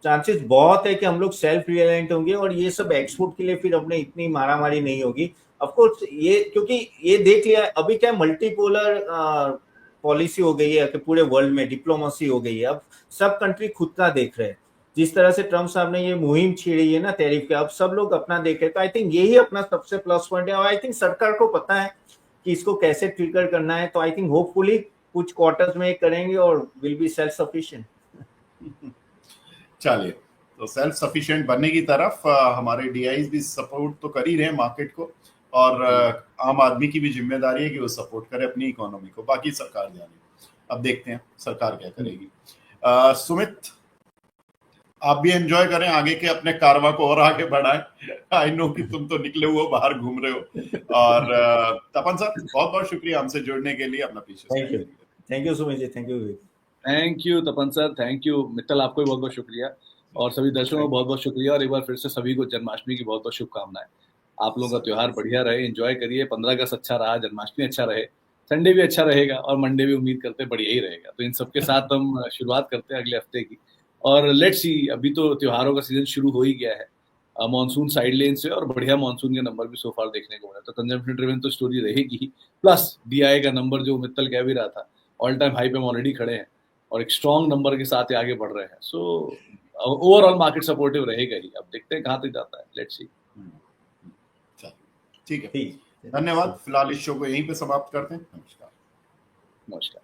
S3: चांसेस बहुत है कि हम लोग सेल्फ रिलायंट होंगे और ये सब एक्सपोर्ट के लिए फिर अपने इतनी मारामारी नहीं होगी। ऑफ कोर्स ये, क्योंकि ये देख लिया अभी क्या मल्टीपोलर पॉलिसी हो गई है कि पूरे वर्ल्ड में डिप्लोमेसी हो गई है। अब सब कंट्री खुद का देख रहे हैं। जिस तरह से ट्रम्प साहब ने ये मुहिम छेड़ी है ना टैरिफ के, अब सब लोग अपना देख रहे हैं। तो आई थिंक यही अपना सबसे प्लस पॉइंट है और आई थिंक सरकार को पता है कि इसको कैसे ट्रिगर करना है। तो आई थिंक होपफुली कुछ क्वार्टर्स में करेंगे और विल बी सेल्फ सफिशिएंट।
S1: चलिए, तो सेल्फ सफिशिएंट बनने की तरफ हमारे डीआईज भी सपोर्ट तो कर ही रहे हैं मार्केट को, और आम आदमी की भी जिम्मेदारी है कि वो सपोर्ट करे अपनी इकोनॉमी को, बाकी सरकार जाने। अब देखते हैं सरकार क्या करेगी। सुमित, आप भी एंजॉय करें आगे के अपने कारवा को और आगे बढ़ाएं। आई नो कि तुम तो निकले हुए बाहर घूम रहे हो। और तपन सर बहुत बहुत शुक्रिया हमसे जुड़ने के लिए, अपना पीछे।
S3: Thank you Sumit ji, thank you.
S2: Thank you Tapan sir, thank you Mittal, आपको भी बहुत बहुत शुक्रिया, और सभी दर्शकों को बहुत बहुत शुक्रिया, और एक बार फिर से सभी को जन्माष्टमी की बहुत बहुत शुभकामनाएं। आप लोगों का त्योहार बढ़िया रहे, एंजॉय करिए। 15 अगस्त अच्छा रहा, जन्माष्टमी अच्छा रहे, संडे भी अच्छा रहेगा, और मंडे भी उम्मीद करते हैं बढ़िया ही रहेगा। तो इन सबके साथ हम शुरुआत करते हैं अगले हफ्ते की, और लेट्स सी, अभी तो त्योहारों का सीजन शुरू हो ही गया है मॉनसून साइड लेन से, और बढ़िया मॉनसून के नंबर भी सो फार देखने को मिला। तो कंजम्पशन ड्रिवन तो स्टोरी रहेगी, प्लस डीआई का नंबर जो मित्तल कह भी रहा था, ऑल टाइम हाई पे हम ऑलरेडी खड़े हैं और एक स्ट्रॉन्ग नंबर के साथ आगे बढ़ रहे हैं। सो ओवरऑल मार्केट सपोर्टिव रहेगा ही। अब देखते हैं कहाँ तक जाता है, लेट्स सी।
S1: ठीक है, धन्यवाद। फिलहाल इस शो को यहीं पे समाप्त करते हैं। नमस्कार।
S2: नमस्कार।